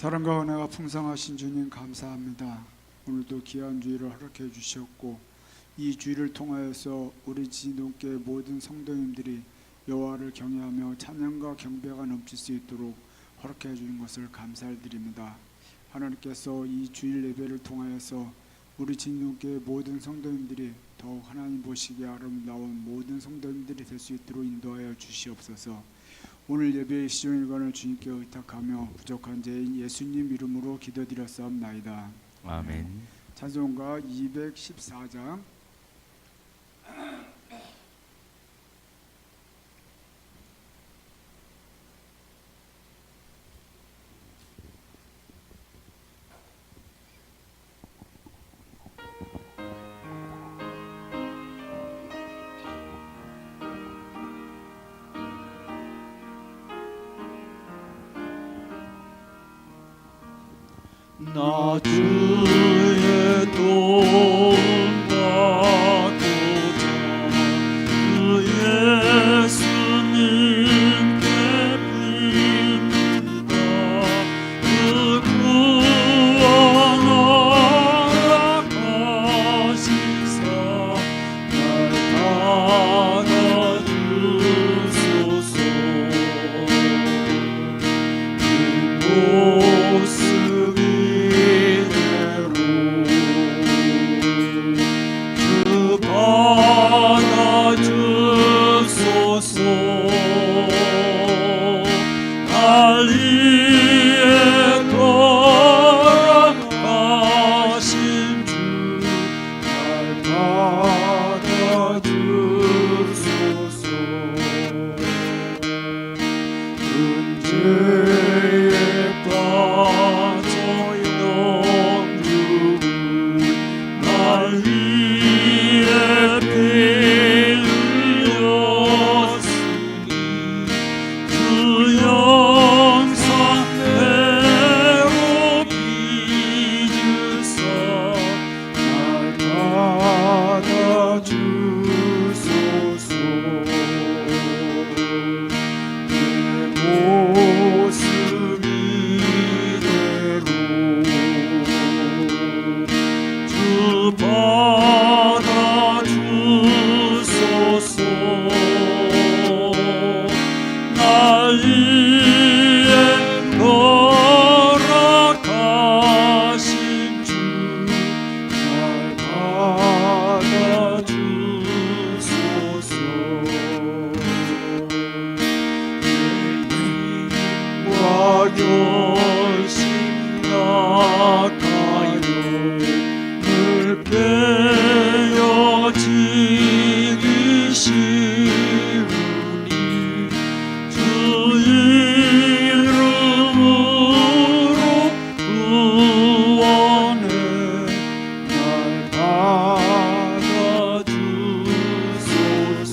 사랑과 은혜가 풍성하신 주님 감사합니다. 오늘도 귀한 주일을 허락해 주셨고 이 주일을 통하여서 우리 진동교회 모든 성도님들이 여호와를 경외하며 찬양과 경배가 넘칠 수 있도록 허락해 주신 것을 감사드립니다. 하나님께서 이 주일 예배를 통하여서 우리 진동교회 모든 성도님들이 더욱 하나님 보시기에 아름다운 모든 성도님들이 될 수 있도록 인도하여 주시옵소서. 오늘 예배의 시종일관을 주님께 의탁하며 부족한 죄인 예수님 이름으로 기도드렸사옵나이다. 아멘. 찬송가 214장 나 주의 도움 받고자 그 예수님께 빕니다. 그 구원하라 가시사 날 받아주소서. 그 모습 달리에 돌아가신 주 날 받아주소서. 은죄에 빠져 영육은 날 위해 피 흘렸으니 그 영상대로 빚으사 날 받아주소서. 내 모습 이대로 주 받아주소서. 날 위해 돌아가신 주 날 받아주소서. 내 힘과 결심 약하여 늘 빼어지기 쉬우니 주 이름으로 구원해 날 받아주소서.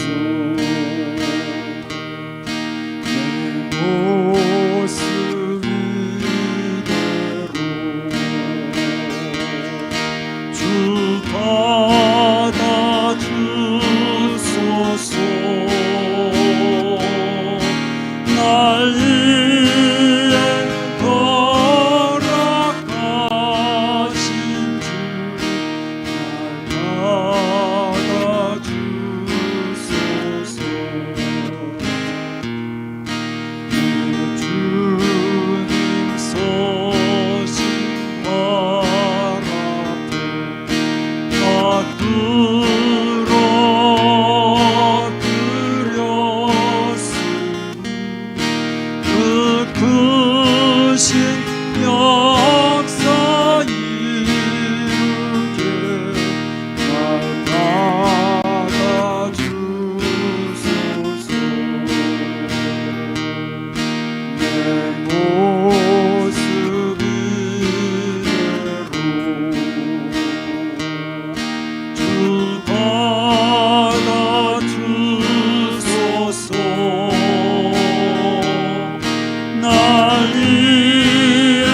내 모습 이대로 주 받아주소서. 날 위해 돌아가신 주 날 받아주소서. 내 주님 서신 발 앞에 나 끌어들였으니 그 크신 역사 이루게 날 받아주소서. 내 모습 이대로 주 받아주소서. 날 위해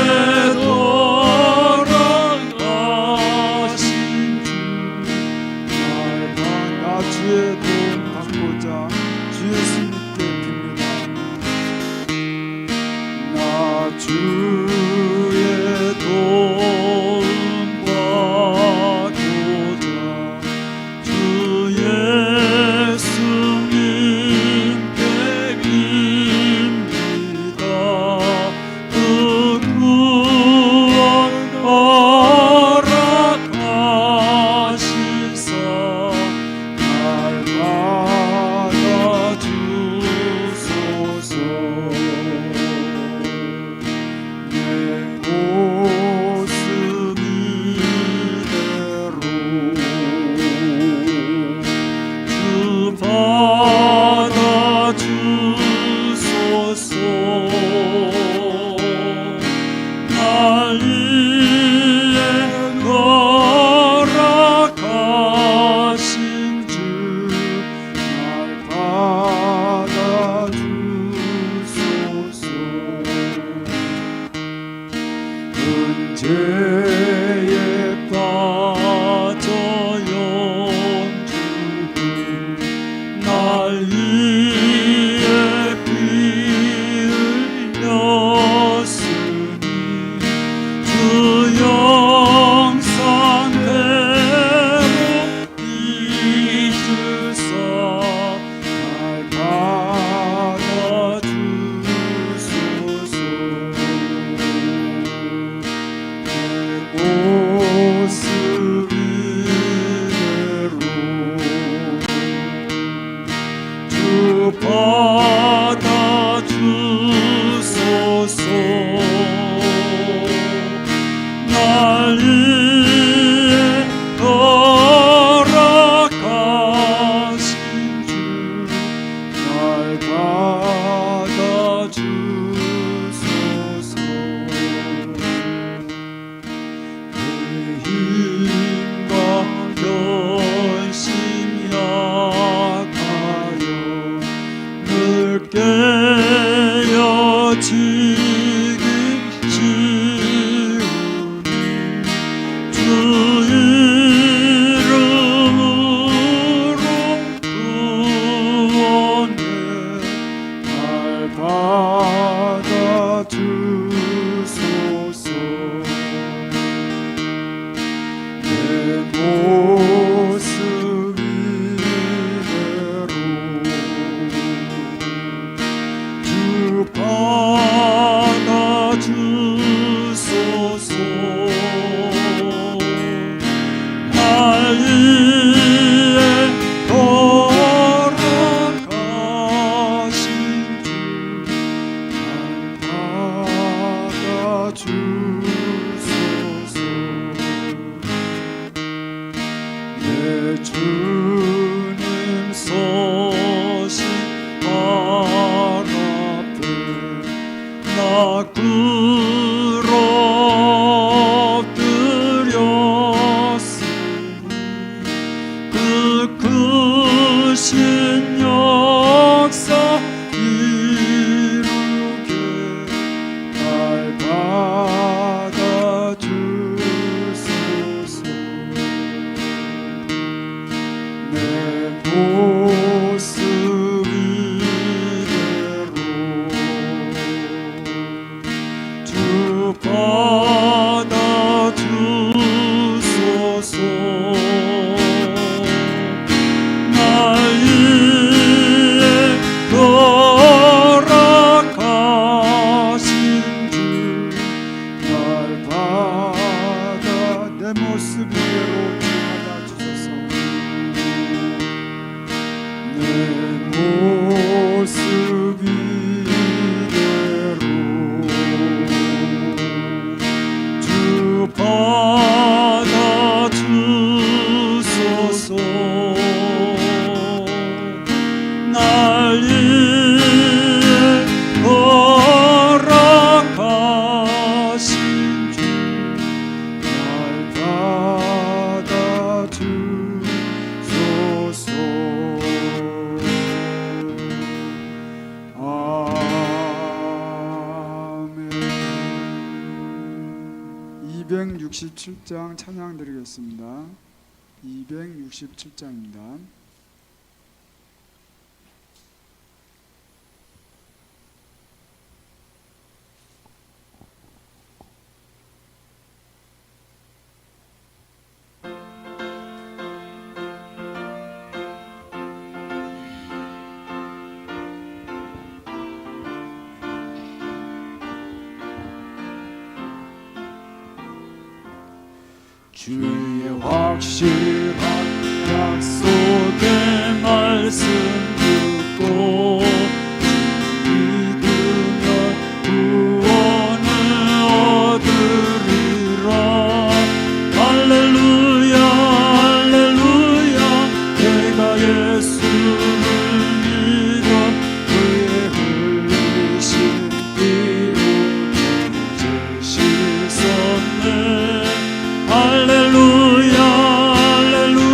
문제에 빠져 영주고 날 위해 피 흘렸으니 주 영상대로 이주사 날 받아주소서. 내 모습 이대로 주 받아주소서. 날 위해 돌아가신 주 날 받아주소서. 내 힘과 결심이 약하여 늘 깨어지기 쉬우니 주 이름으로 구원해 날 받아주소서. 내 모습 이대로 주 받아주소서. 날 위해 돌아가신 주 날 받아주소서. 내 주님 서신 발 앞에 나 꿇어 엎드렸으니 그 크신 역사 이루게 날 받아주소서. 내 모습 이대로 주 받아주소서. 날 위해 돌아가신 주 날 받아 내 모습 이대로 주 받아주소서. 내 모습 이대로 주 받아주소서. 날 위해 돌아가신 주 날 받아주소서. 아멘. 267장 찬양 드리겠습니다. 267장입니다. 주의 확실한 약속의 말씀 듣고 믿으면 구원을 얻으리라. 할렐루야 할렐루야. 내가 예수를 믿어 그의 흘리신 피로 죄 씻었네. 할렐루야 할렐루야.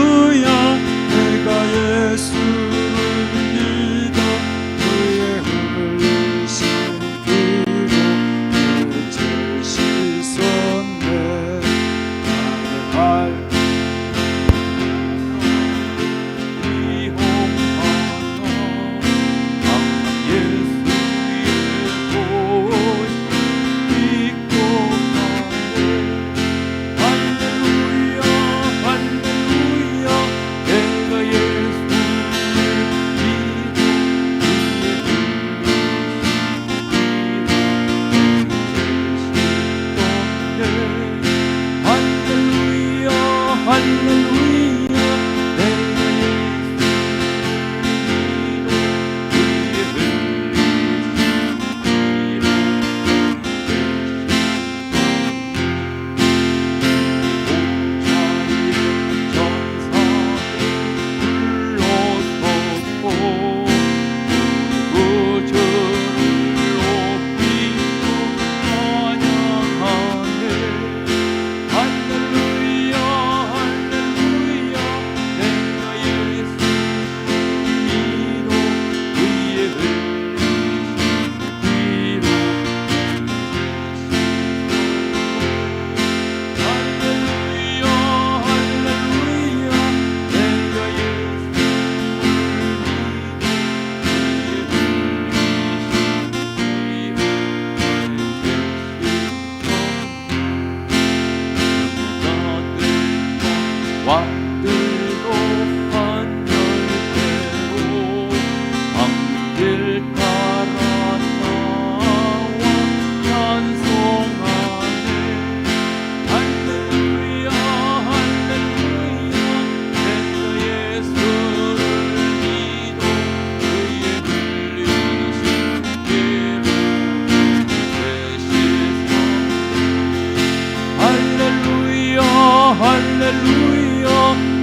할렐루야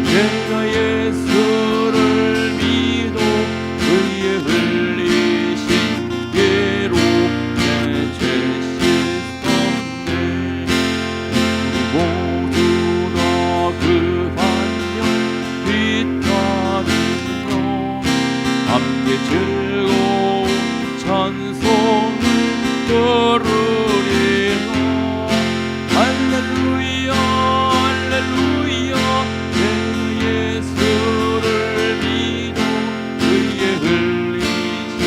내가 예수를 믿어 그의 흘리신 피로 내 죄 씻었네. 모두 다 그 반영 뒤따르며 함께 즐거운 찬송을 부르리라. 할렐루야 할렐루야 내가 예수를 믿어 그의 흘리신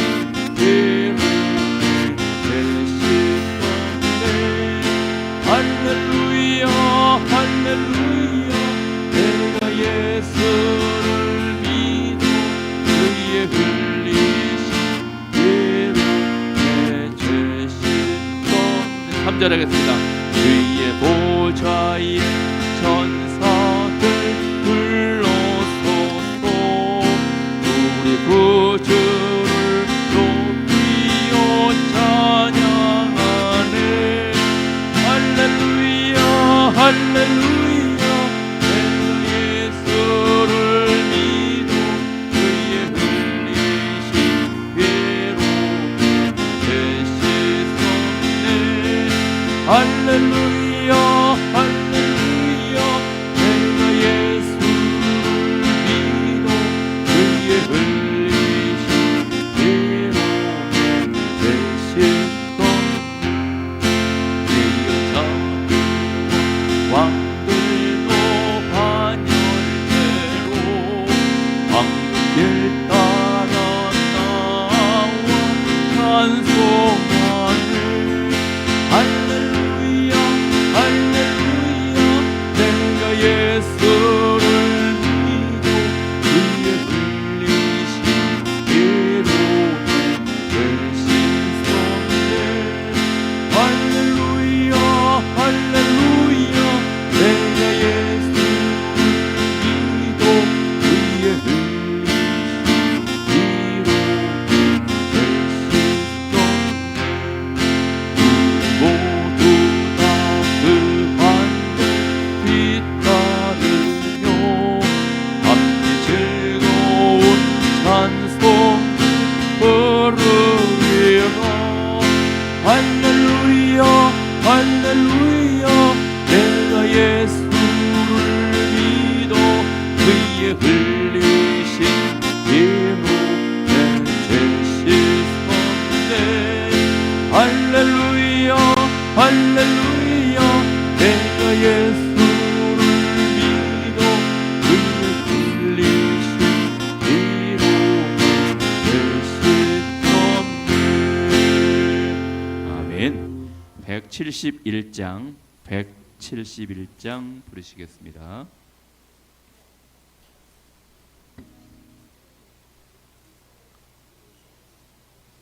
피로 내 씻었네. 할렐루야 할렐루야 내가 예수를 믿어 그의 흘리신 피로 내 죄 씻었네. 3절 하겠습니다. 그의 보좌에 천사들 불러서서 우리 구주를 높이어 찬양하네. 할렐루야 할렐루야 내가 예수를 믿어 그의 흘리신 피로 내 씻었네. 할렐루야 할렐루야 내가 예수를 믿어 그의 흘리신 피로 내 씻었네. 예언자들과 왕들도 반열대로 왕길 따라 나와 찬송하네. 할렐루야 할렐루야 내가 예수를 믿어 그의 흘리신 피로 내 씻었네. 할렐루야 할렐루야 내가 예수를 믿어 그의 흘리신 피로 내 씻었네. 모두 다 그 반대 뒤따르며 함께 즐거운 찬송을 부르리라. 할렐루야 할렐루야 내가 예수를 믿어 그의 흘리신 피로 내 죄 씻었네. 할렐루야 할렐루야 내가 예수를 믿어 그의 흘리신 피로 내 씻었네. 아멘. 171장 부르시겠습니다.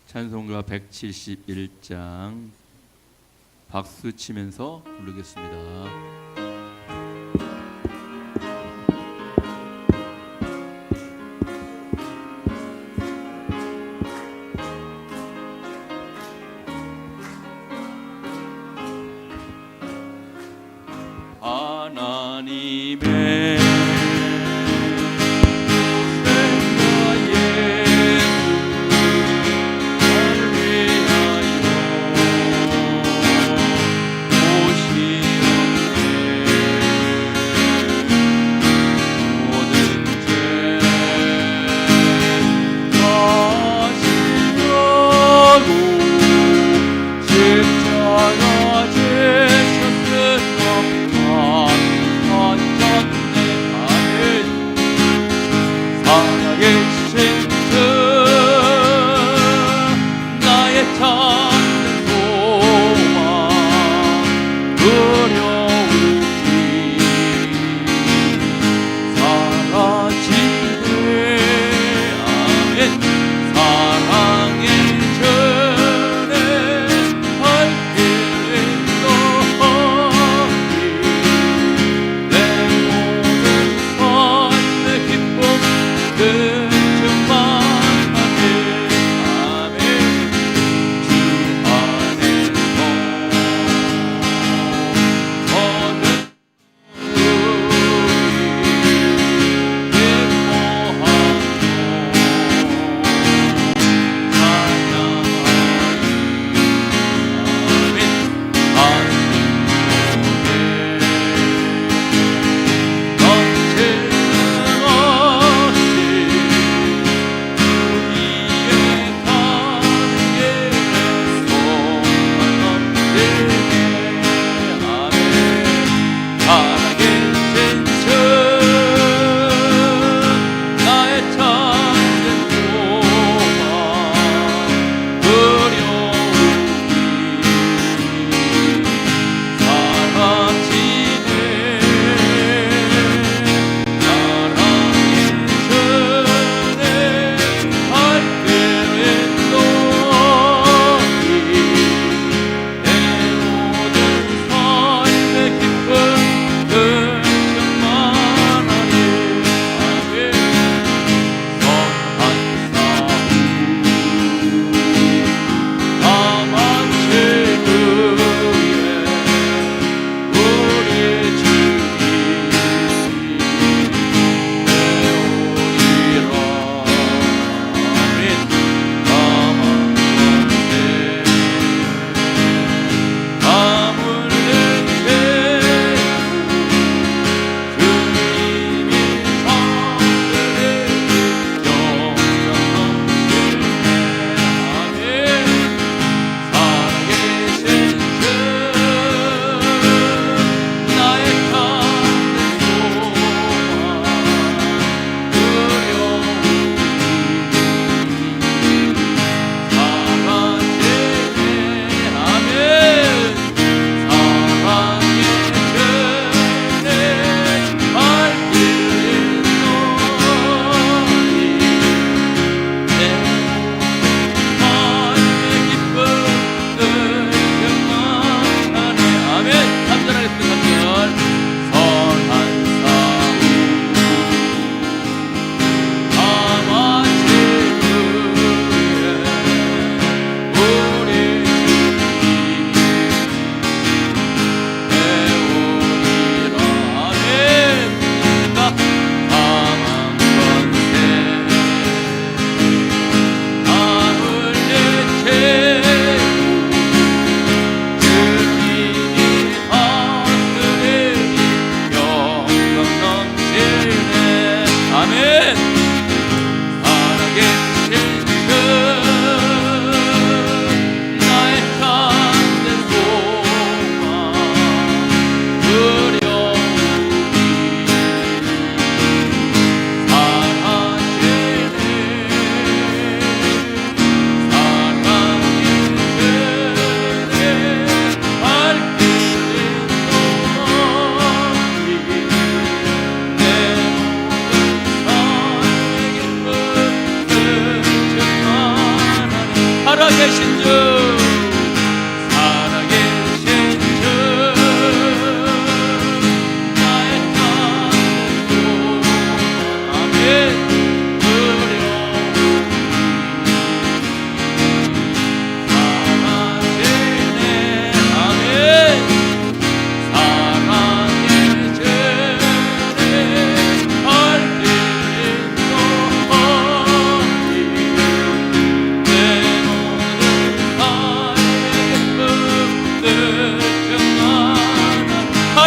찬송가 171장 박수 치면서 부르겠습니다. 하나님의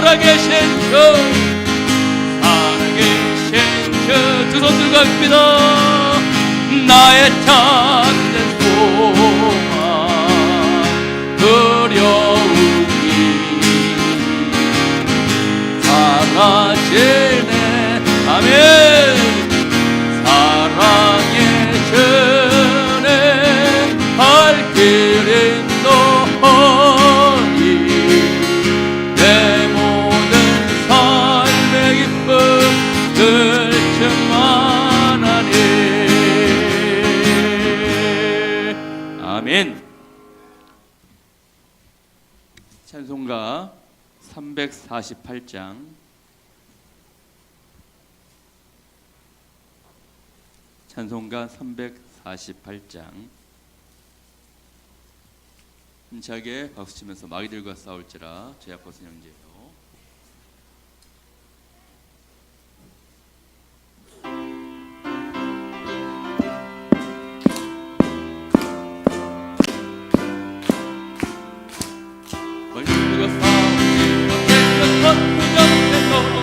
살아계신 주, 살아계신 주. 두 손 들고 갑니다. 나의 참된 소망 두려움이 사라지네. 아멘. 사랑의 주는 할 길이 너니 내 모든 삶의 기쁨 늘 충만하니. 아멘. 찬송가 348장 찬송가 348장 힘차게 박수치면서 마귀들과 싸울지라 제 앞것은 형제요. 벌들과 싸우지 못했던 부정에서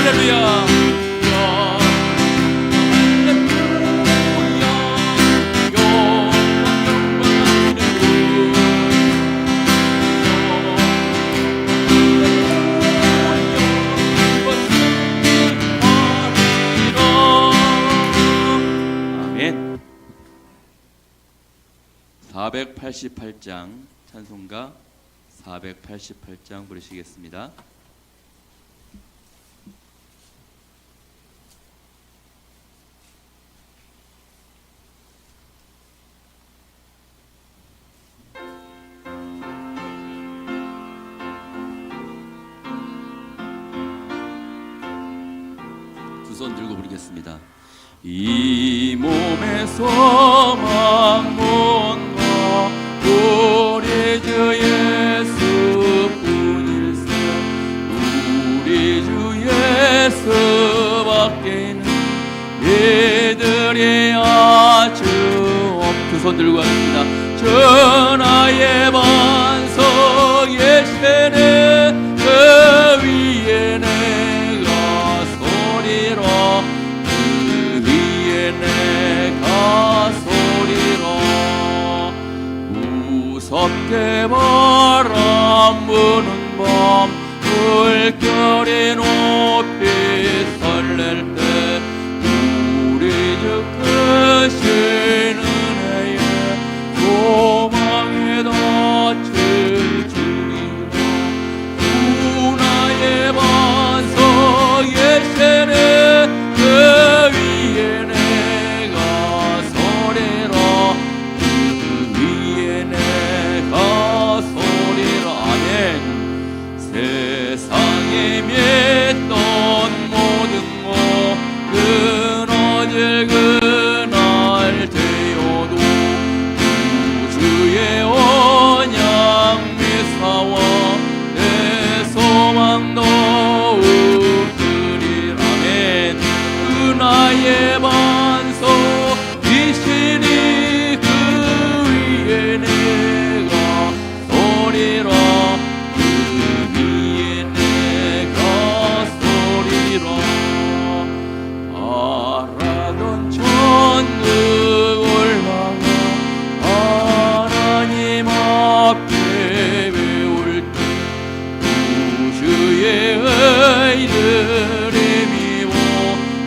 할렐루야. 아멘. 488장 찬송가 488장 부르시겠습니다. 두 손 들고 부르겠습니다. 이 몸에서 만몬과 우리 주 예수뿐일세. 우리 주 예수밖에는 이들이 아주 두 손 들고 합니다. 전하의 반석 예세네 그 위에 내가 서리라. 그 위에 내가 서리라. 무섭게 바람 부는 밤 물결이 높이 설렐 때 우리 주 크신 은혜에 소망에 닿을 주리라. 구나의 반석 예세네 그 위에 내가 서리라. 그 위에 내가 서리라. 아멘. 세상에 맺던 모든 것 끊어질 그날 되어도 주의 언약 미사와 내 소망 더욱 크리라. 아멘. 그 나의 반석 이시니 그 위에 내가 서리라. 그 위에 내가 서리라. 알아던 천국 올라가 하나님 앞에 배울 때 구주의 의들이 미워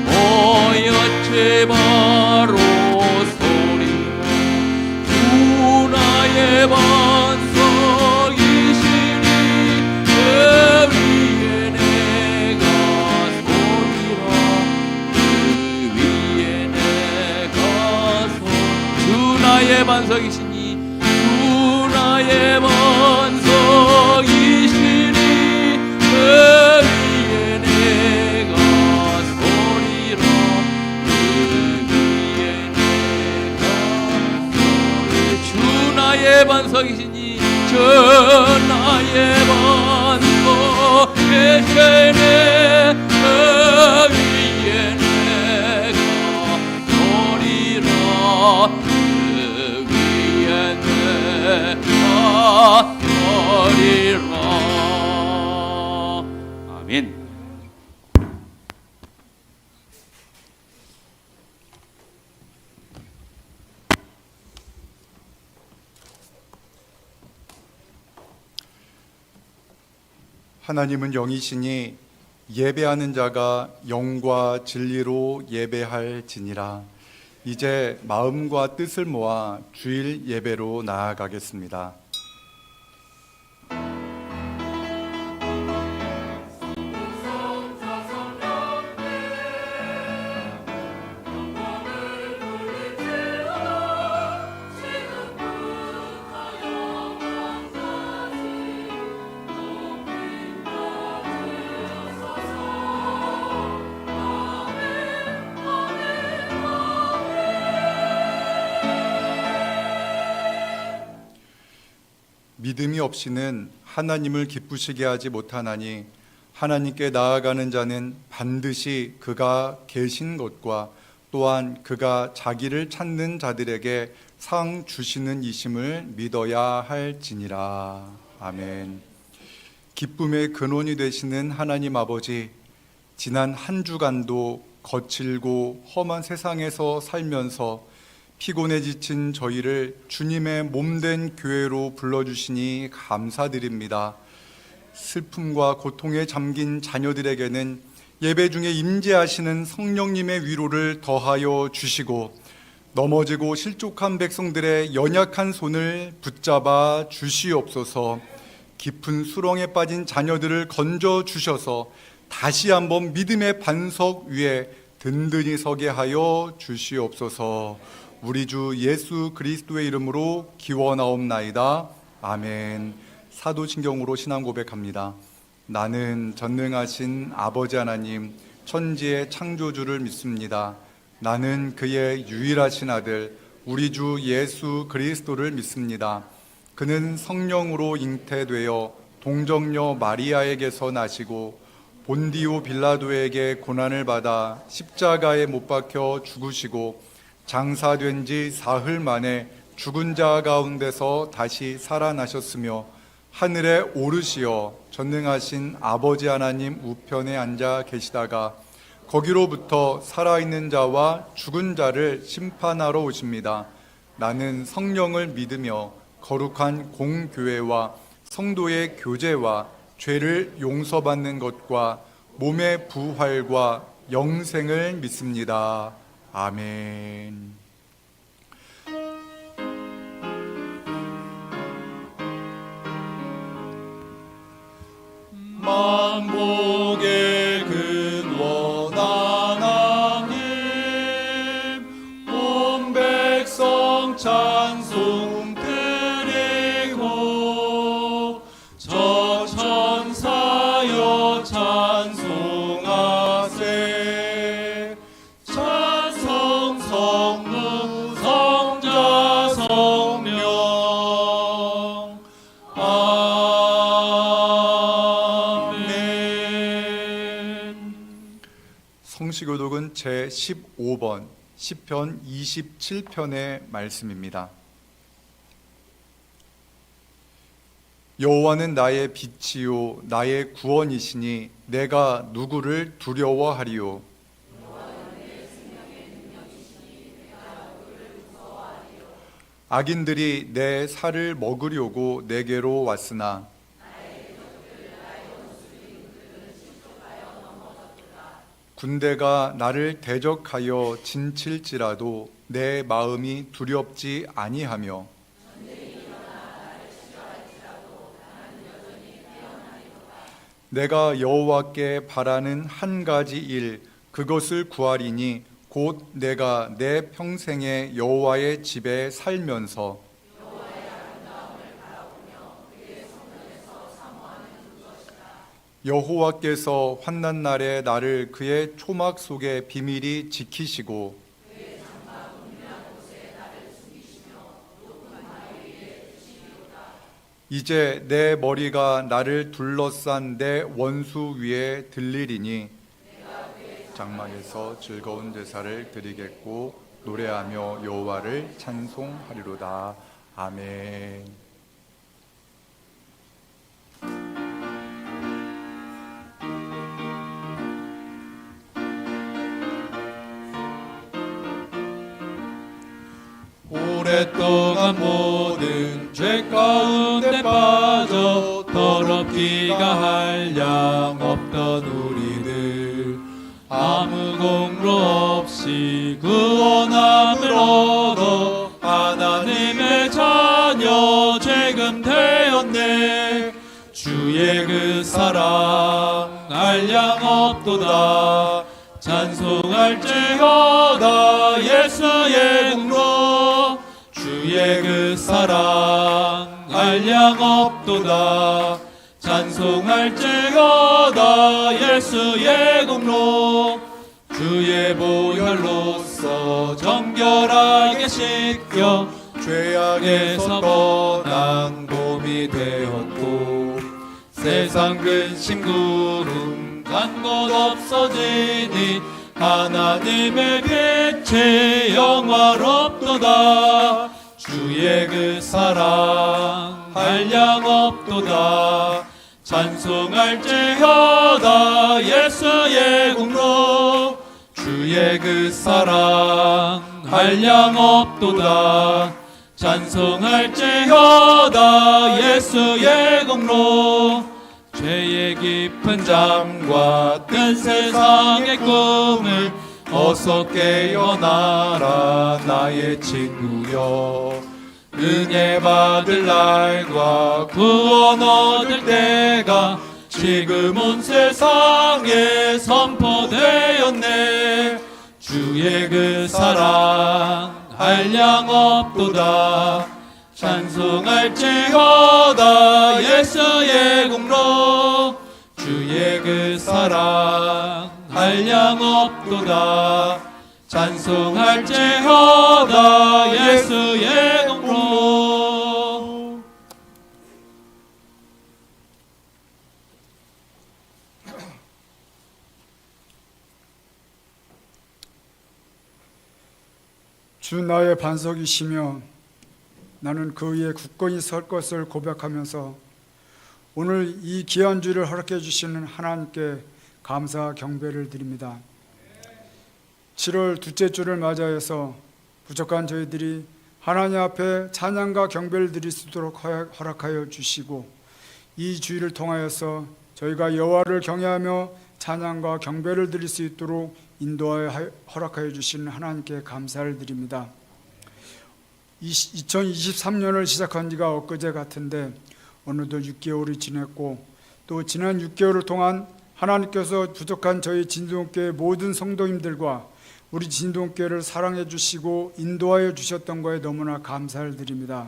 모였지 바로 서리라. 구나의 반석 이시니 그 위에 내가 서리라. 그 위에 내가 주 나의 반석이시니 주 나의 반석이시니 그 위에 내가 서리라. 그 위에 내가 서리라. 주 나의 반석이시니 주 나의 반석 계시네 그 위에 내가 서리라. 그 위에 내가 서리라. 아멘. 하나님은 영이시니 예배하는 자가 영과 진리로 예배할지니라. 이제 마음과 뜻을 모아 주일 예배로 나아가겠습니다. 믿음이 없이는 하나님을 기쁘시게 하지 못하나니 하나님께 나아가는 자는 반드시 그가 계신 것과 또한 그가 자기를 찾는 자들에게 상 주시는 이심을 믿어야 할지니라. 아멘. 기쁨의 근원이 되시는 하나님 아버지, 지난 한 주간도 거칠고 험한 세상에서 살면서 피곤해 지친 저희를 주님의 몸된 교회로 불러주시니 감사드립니다. 슬픔과 고통에 잠긴 자녀들에게는 예배 중에 임재하시는 성령님의 위로를 더하여 주시고 넘어지고 실족한 백성들의 연약한 손을 붙잡아 주시옵소서. 깊은 수렁에 빠진 자녀들을 건져 주셔서 다시 한번 믿음의 반석 위에 든든히 서게 하여 주시옵소서. 우리 주 예수 그리스도의 이름으로 기원하옵나이다. 아멘. 사도신경으로 신앙 고백합니다. 나는 전능하신 아버지 하나님 천지의 창조주를 믿습니다. 나는 그의 유일하신 아들 우리 주 예수 그리스도를 믿습니다. 그는 성령으로 잉태되어 동정녀 마리아에게서 나시고 본디오 빌라도에게 고난을 받아 십자가에 못 박혀 죽으시고 장사된 지 사흘 만에 죽은 자 가운데서 다시 살아나셨으며 하늘에 오르시어 전능하신 아버지 하나님 우편에 앉아 계시다가 거기로부터 살아있는 자와 죽은 자를 심판하러 오십니다. 나는 성령을 믿으며 거룩한 공교회와 성도의 교제와 죄를 용서받는 것과 몸의 부활과 영생을 믿습니다. 아멘. 만복의 근원 하나님 온 백성 찬송 드리고 저 천사여 찬송하세 찬송 성부 성자 성령 성시교독은 제15번 시편 27편의 말씀입니다. 여호와는 나의 빛이요 나의 구원이시니 내가 누구를 두려워하리요. 악인들이 내 살을 먹으려고 내게로 왔으나 군대가 나를 대적하여 진칠지라도 내 마음이 두렵지 아니하며 내가 여호와께 바라는 한 가지 일 그것을 구하리니 곧 내가 내 평생에 여호와의 집에 살면서 여호와께서 환난 날에 나를 그의 초막 속에 비밀히 지키시고 이제 내 머리가 나를 둘러싼 내 원수 위에 들리리니 장막에서 즐거운 제사를 드리겠고 노래하며 여호와를 찬송하리로다. 아멘. 오랫동안 모든 죄 가운데 빠져 더럽기가 한량 없던 우리들 아무 공로 없이 구원함을 얻어 하나님의 자녀 지금 되었네. 주의 그 사랑 한량 없도다. 찬송할지어다 예수의 공로. 주의 그 사랑 한량 없도다. 찬송할지어다 예수의 공로. 주의 보혈로서 정결하게 씻겨 죄악에서 떠난 봄이 되었고 세상 근심 구름 간 곳 없어지니 하나님의 빛이 영화롭도다. 주의 그 사랑 한량 없도다. 찬송할지어다 예수의 공로. 주의 그 사랑 한량 없도다. 찬송할지어다 예수의 공로. 죄의 깊은 잠과 뜬 세상의 꿈을 어서 깨어나라 나의 친구여. 은혜 받을 날과 구원 얻을 때가 지금 온 세상에 선포되었네. 주의 그 사랑 한량 없도다. 찬송할지어다 예수의 공로. 주의 그 사랑 한량 없도다. 찬송할지어다 예수의 공로. 주 나의 반석이시며 나는 그 위에 굳건히 설 것을 고백하면서 오늘 이 귀한 주를 허락해 주시는 하나님께 감사 경배를 드립니다. 7월 둘째 주를 맞이해서 부족한 저희들이 하나님 앞에 찬양과 경배를 드릴 수 있도록 허락하여 주시고 이 주일을 통하여서 저희가 여호와를 경외하며 찬양과 경배를 드릴 수 있도록 인도하여 허락하여 주시는 하나님께 감사를 드립니다. 2023년을 시작한 지가 엊그제 같은데 어느덧 6개월이 지났고 또 지난 6개월을 동안 하나님께서 부족한 저희 진동교회 모든 성도님들과 우리 진동교회를 사랑해 주시고 인도하여 주셨던 거에 너무나 감사를 드립니다.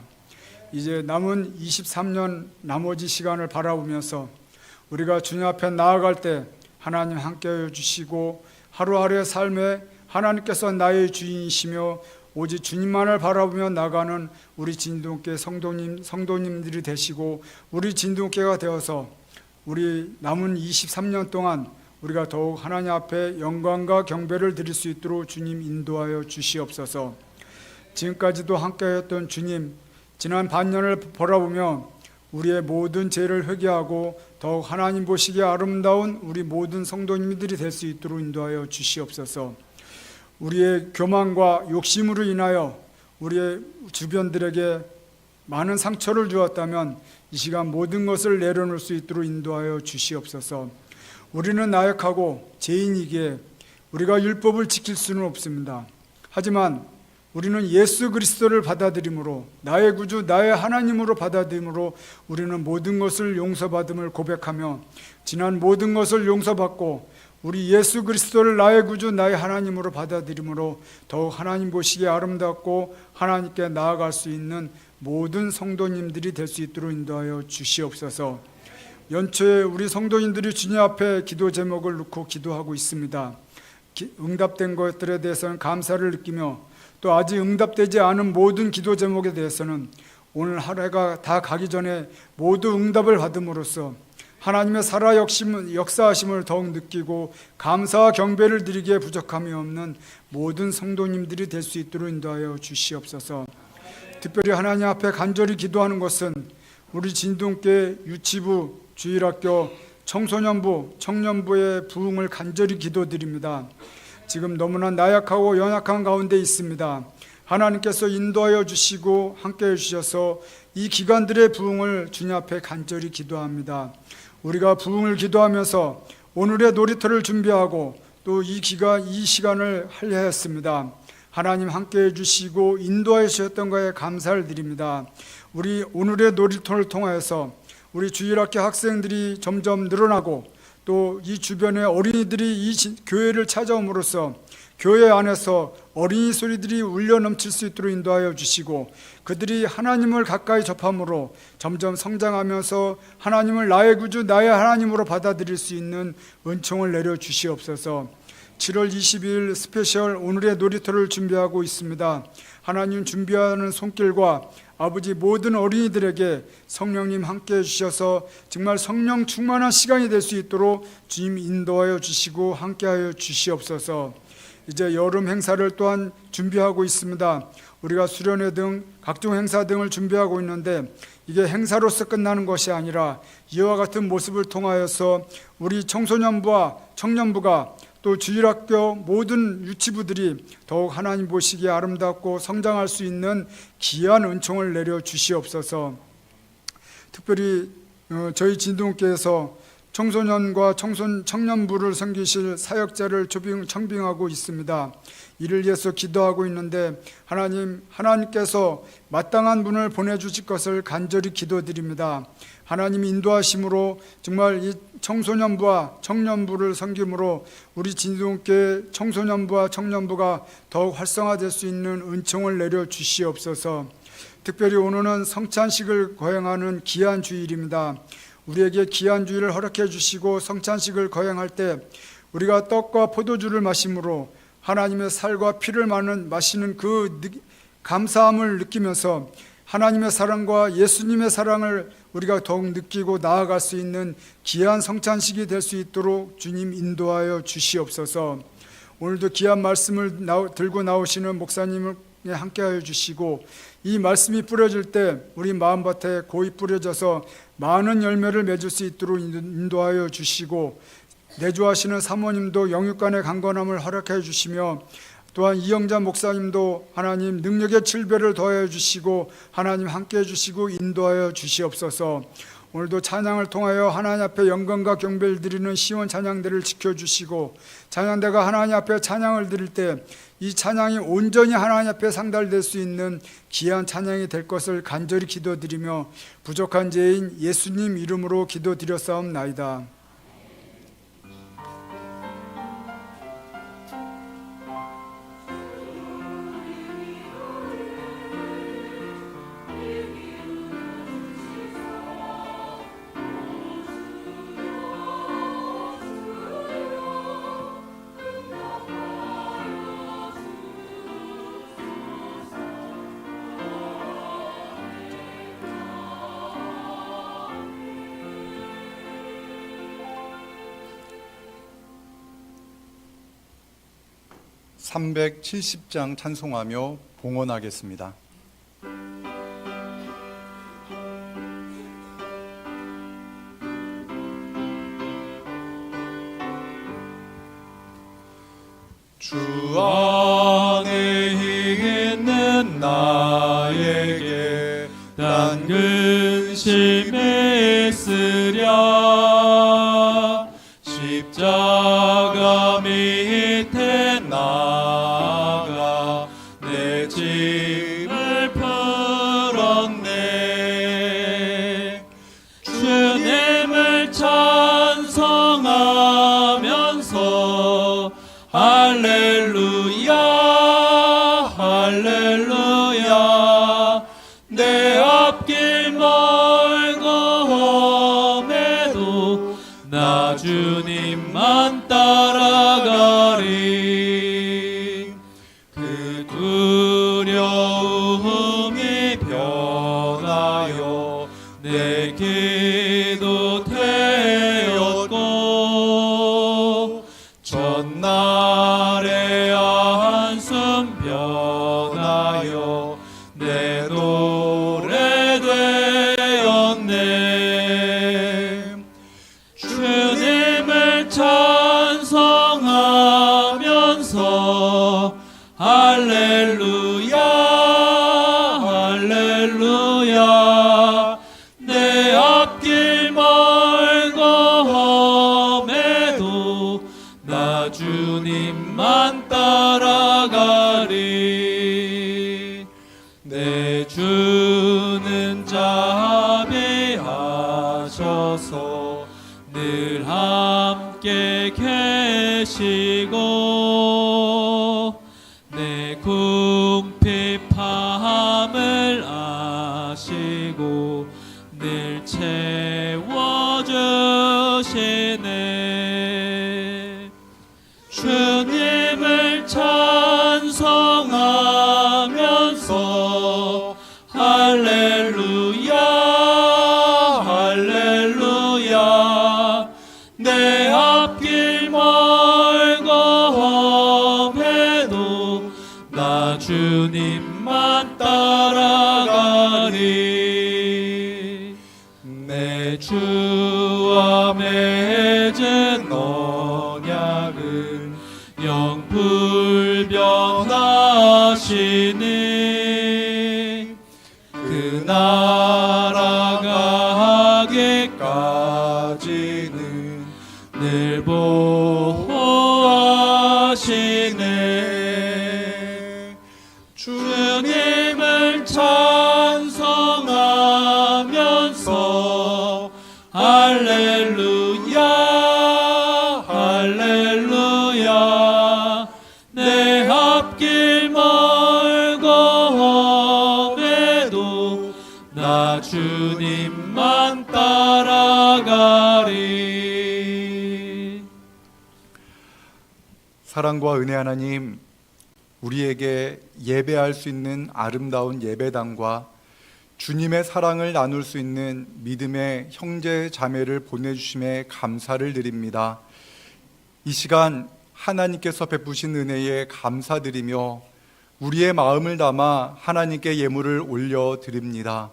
이제 남은 23년 나머지 시간을 바라보면서 우리가 주님 앞에 나아갈 때 하나님 함께하여 주시고 하루하루의 삶에 하나님께서 나의 주인이시며 오직 주님만을 바라보며 나가는 우리 진동교회 성도님들이 되시고 우리 진동교회가 되어서 우리 남은 23년 동안 우리가 더욱 하나님 앞에 영광과 경배를 드릴 수 있도록 주님 인도하여 주시옵소서. 지금까지도 함께했던 주님, 지난 반년을 바라보며 우리의 모든 죄를 회개하고 더욱 하나님 보시기에 아름다운 우리 모든 성도님들이 될 수 있도록 인도하여 주시옵소서. 우리의 교만과 욕심으로 인하여 우리의 주변들에게 많은 상처를 주었다면 이 시간 모든 것을 내려놓을 수 있도록 인도하여 주시옵소서. 우리는 나약하고 죄인이기에 우리가 율법을 지킬 수는 없습니다. 하지만 우리는 예수 그리스도를 받아들임으로 나의 구주 나의 하나님으로 받아들임으로 우리는 모든 것을 용서받음을 고백하며 지난 모든 것을 용서받고 우리 예수 그리스도를 나의 구주 나의 하나님으로 받아들임으로 더욱 하나님 보시기에 아름답고 하나님께 나아갈 수 있는 모든 성도님들이 될 수 있도록 인도하여 주시옵소서. 연초에 우리 성도님들이 주님 앞에 기도 제목을 놓고 기도하고 있습니다. 응답된 것들에 대해서는 감사를 느끼며 또 아직 응답되지 않은 모든 기도 제목에 대해서는 오늘 하루가 다 가기 전에 모두 응답을 받음으로써 하나님의 살아 역사하심을 더욱 느끼고 감사와 경배를 드리기에 부족함이 없는 모든 성도님들이 될 수 있도록 인도하여 주시옵소서. 특별히 하나님 앞에 간절히 기도하는 것은 우리 진동교회 유치부, 주일학교, 청소년부, 청년부의 부흥을 간절히 기도드립니다. 지금 너무나 나약하고 연약한 가운데 있습니다. 하나님께서 인도하여 주시고 함께해 주셔서 이 기관들의 부흥을 주님 앞에 간절히 기도합니다. 우리가 부흥을 기도하면서 오늘의 놀이터를 준비하고 또 이 시간을 하려했습니다. 하나님 함께해 주시고 인도하여 주셨던 것에 감사를 드립니다. 우리 오늘의 놀이터를 통하여서 우리 주일학교 학생들이 점점 늘어나고 또 이 주변의 어린이들이 이 교회를 찾아옴으로써 교회 안에서 어린이 소리들이 울려 넘칠 수 있도록 인도하여 주시고 그들이 하나님을 가까이 접함으로 점점 성장하면서 하나님을 나의 구주 나의 하나님으로 받아들일 수 있는 은총을 내려 주시옵소서. 7월 22일 스페셜 오늘의 놀이터를 준비하고 있습니다. 하나님 준비하는 손길과 아버지 모든 어린이들에게 성령님 함께해 주셔서 정말 성령 충만한 시간이 될 수 있도록 주님 인도하여 주시고 함께하여 주시옵소서. 이제 여름 행사를 또한 준비하고 있습니다. 우리가 수련회 등 각종 행사 등을 준비하고 있는데 이게 행사로서 끝나는 것이 아니라 이와 같은 모습을 통하여서 우리 청소년부와 청년부가 또 주일학교 모든 유치부들이 더욱 하나님 보시기에 아름답고 성장할 수 있는 귀한 은총을 내려 주시옵소서. 특별히 저희 진동교회에서 청소년과 청년부를 섬기실 사역자를 청빙하고 있습니다. 이를 위해서 기도하고 있는데 하나님께서 마땅한 분을 보내주실 것을 간절히 기도드립니다. 하나님이 인도하심으로 정말 이 청소년부와 청년부를 섬김으로 우리 진동교회 청소년부와 청년부가 더욱 활성화될 수 있는 은총을 내려 주시옵소서. 특별히 오늘은 성찬식을 거행하는 귀한 주일입니다. 우리에게 귀한 주일을 허락해 주시고 성찬식을 거행할 때 우리가 떡과 포도주를 마심으로 하나님의 살과 피를 마시는 그 감사함을 느끼면서 하나님의 사랑과 예수님의 사랑을 우리가 더욱 느끼고 나아갈 수 있는 귀한 성찬식이 될 수 있도록 주님 인도하여 주시옵소서. 오늘도 귀한 말씀을 들고 나오시는 목사님을 함께하여 주시고, 이 말씀이 뿌려질 때 우리 마음밭에 고이 뿌려져서 많은 열매를 맺을 수 있도록 인도하여 주시고, 내주하시는 사모님도 영육간의 강건함을 허락해 주시며, 또한 이영자 목사님도 하나님 능력의 칠배를 더하여 주시고 하나님 함께해 주시고 인도하여 주시옵소서. 오늘도 찬양을 통하여 하나님 앞에 영광과 경배를 드리는 시원 찬양대를 지켜주시고, 찬양대가 하나님 앞에 찬양을 드릴 때 이 찬양이 온전히 하나님 앞에 상달될 수 있는 귀한 찬양이 될 것을 간절히 기도드리며 부족한 죄인 예수님 이름으로 기도드렸사옵나이다. (370장) 찬송하며 봉헌하겠습니다. 주 안에 있는 나에게 난 근심에 있으랴. 십자가 밑에 나가 내 짐을 풀었네. 주님을 찬송하면서 할렐루야 할렐루야. 내 앞길 멀고 험해도 나 주님만 따라가리. 그 두려움이 변하여 내 기도 되었고, 전날의 한숨 변하여 내 노래 되었네. 주님을 찬송하면서 할렐루야 할렐루야. 내 앞길 멀고 험해도 나 주님만 따라가리. 내 주는 자비하셔서 늘 함께 계시고, 내 궁핍함을 아시고 늘 채워주시네. 주님을 찬송하면서 할렐루야 할렐루야. 내 앞길 멀고 험해도 나 주님만 따라가리. 내 주와 맺은 언약은 영불변하시니, 그 나라가 하기까지는 늘 보호하시네. 주님을 찬송하면서 할렐루야 할렐루야. 내 앞길 멀고 험해도 나 주님만 따라가리. 사랑과 은혜 하나님, 우리에게 예배할 수 있는 아름다운 예배당과 주님의 사랑을 나눌 수 있는 믿음의 형제 자매를 보내주심에 감사를 드립니다. 이 시간 하나님께서 베푸신 은혜에 감사드리며 우리의 마음을 담아 하나님께 예물을 올려드립니다.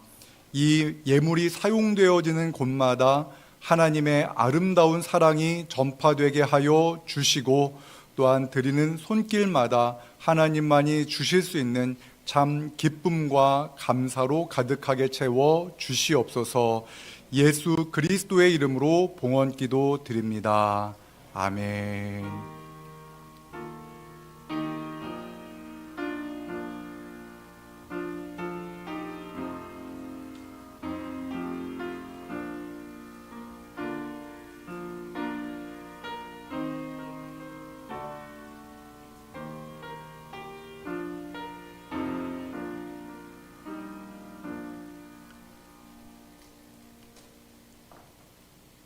이 예물이 사용되어지는 곳마다 하나님의 아름다운 사랑이 전파되게 하여 주시고, 또한 드리는 손길마다 하나님만이 주실 수 있는 참 기쁨과 감사로 가득하게 채워 주시옵소서. 예수 그리스도의 이름으로 봉헌기도 드립니다. 아멘.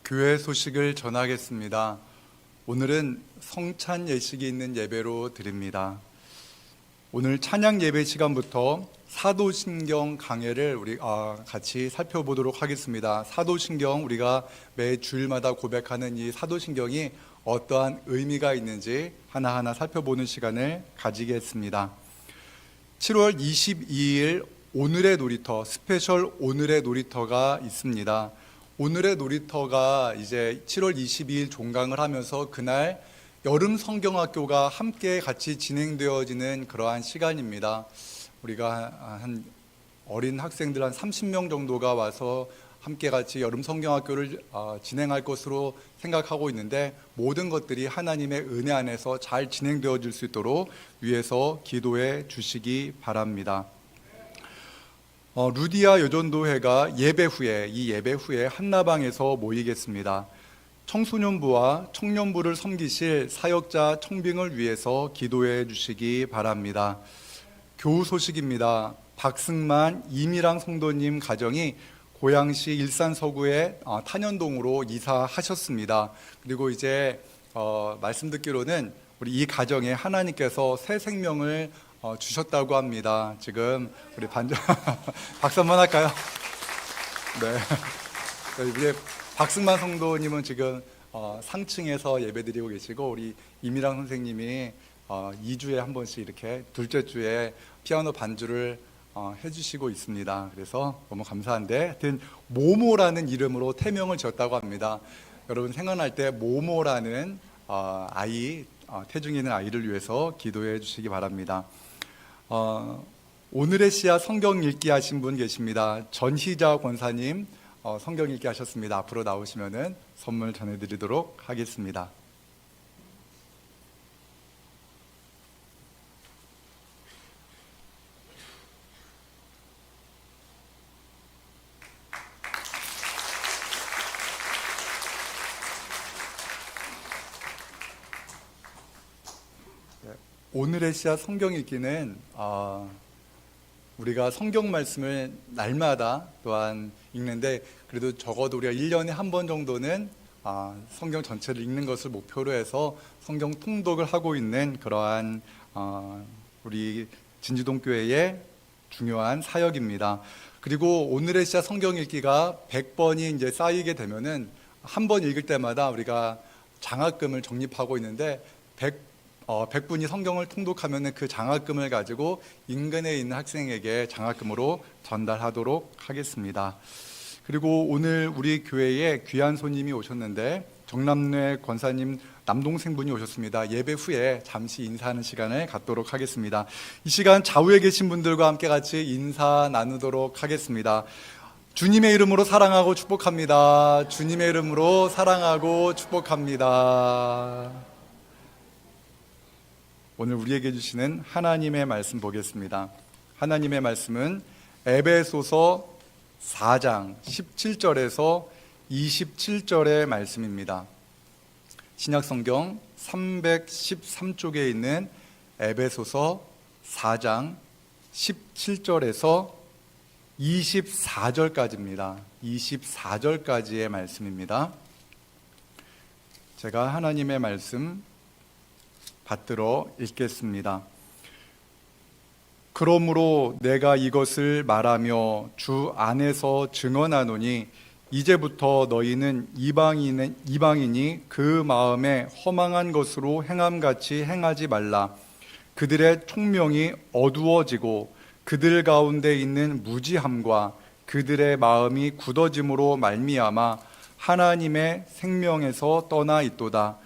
교회 소식을 전하겠습니다. 오늘은 성찬 예식이 있는 예배로 드립니다. 오늘 찬양 예배 시간부터 사도신경 강해를 우리 같이 살펴보도록 하겠습니다. 사도신경, 우리가 매 주일마다 고백하는 이 사도신경이 어떠한 의미가 있는지 하나하나 살펴보는 시간을 가지겠습니다. 7월 22일 오늘의 놀이터, 스페셜 오늘의 놀이터가 있습니다. 오늘의 놀이터가 이제 7월 22일 종강을 하면서 그날 여름 성경학교가 함께 같이 진행되어지는 그러한 시간입니다. 우리가 한 어린 학생들 한 30명 정도가 와서 함께 같이 여름 성경학교를 진행할 것으로 생각하고 있는데, 모든 것들이 하나님의 은혜 안에서 잘 진행되어질 수 있도록 위에서 기도해 주시기 바랍니다. 루디아 여전도회가 이 예배 후에 한나방에서 모이겠습니다. 청소년부와 청년부를 섬기실 사역자 청빙을 위해서 기도해 주시기 바랍니다. 교우 소식입니다. 박승만 이미랑 성도님 가정이 고양시 일산서구의 탄현동으로 이사하셨습니다. 그리고 이제 말씀 듣기로는 우리 이 가정에 하나님께서 새 생명을 주셨다고 합니다. 지금 우리 박수 한번 할까요? 네. 우리 박승만 성도님은 지금 상층에서 예배드리고 계시고, 우리 이미랑 선생님이 2주에 한 번씩 이렇게 둘째 주에 피아노 반주를 해주시고 있습니다. 그래서 너무 감사한데, 하여튼 모모라는 이름으로 태명을 지었다고 합니다. 여러분 생각날 때 모모라는 아이, 태중에 있는 아이를 위해서 기도해 주시기 바랍니다. 오늘의 씨앗 성경 읽기 하신 분 계십니다. 전희자 권사님 성경 읽기 하셨습니다. 앞으로 나오시면은 선물 전해드리도록 하겠습니다. 오늘의 씨앗 성경 읽기는 우리가 성경 말씀을 날마다 또한 읽는데, 그래도 적어도 우리가 1년에 한 번 정도는 성경 전체를 읽는 것을 목표로 해서 성경 통독을 하고 있는 그러한 우리 진주동교회의 중요한 사역입니다. 그리고 오늘의 씨앗 성경 읽기가 100번이 이제 쌓이게 되면은 한 번 읽을 때마다 우리가 장학금을 적립하고 있는데, 100분이 성경을 통독하면 그 장학금을 가지고 인근에 있는 학생에게 장학금으로 전달하도록 하겠습니다. 그리고 오늘 우리 교회에 귀한 손님이 오셨는데, 정남래 권사님 남동생분이 오셨습니다. 예배 후에 잠시 인사하는 시간을 갖도록 하겠습니다. 이 시간 좌우에 계신 분들과 함께 같이 인사 나누도록 하겠습니다. 주님의 이름으로 사랑하고 축복합니다. 주님의 이름으로 사랑하고 축복합니다. 오늘 우리에게 주시는 하나님의 말씀 보겠습니다. 하나님의 말씀은 에베소서 4장 17절에서 27절의 말씀입니다. 신약성경 313쪽에 있는 에베소서 4장 17절에서 24절까지입니다. 24절까지의 말씀입니다. 제가 하나님의 말씀 받들어 읽겠습니다. 그러므로 내가 이것을 말하며 주 안에서 증언하노니 이제부터 너희는 이방인이 그 마음에 허망한 것으로 행함같이 행하지 말라. 그들의 총명이 어두워지고 그들 가운데 있는 무지함과 그들의 마음이 굳어짐으로 말미암아 하나님의 생명에서 떠나 있도다.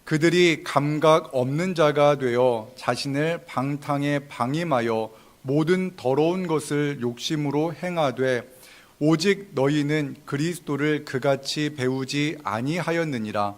그들이 감각 없는 자가 되어 자신을 방탕에 방임하여 모든 더러운 것을 욕심으로 행하되 오직 너희는 그리스도를 그같이 배우지 아니하였느니라.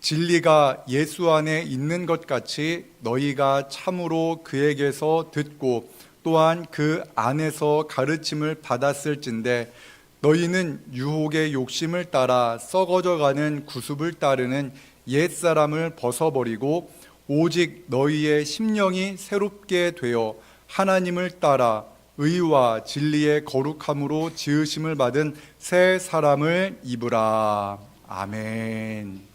진리가 예수 안에 있는 것 같이 너희가 참으로 그에게서 듣고 또한 그 안에서 가르침을 받았을진데 너희는 유혹의 욕심을 따라 썩어져가는 구습을 따르는 옛사람을 벗어버리고 오직 너희의 심령이 새롭게 되어 하나님을 따라 의와 진리의 거룩함으로 지으심을 받은 새 사람을 입으라. 아멘.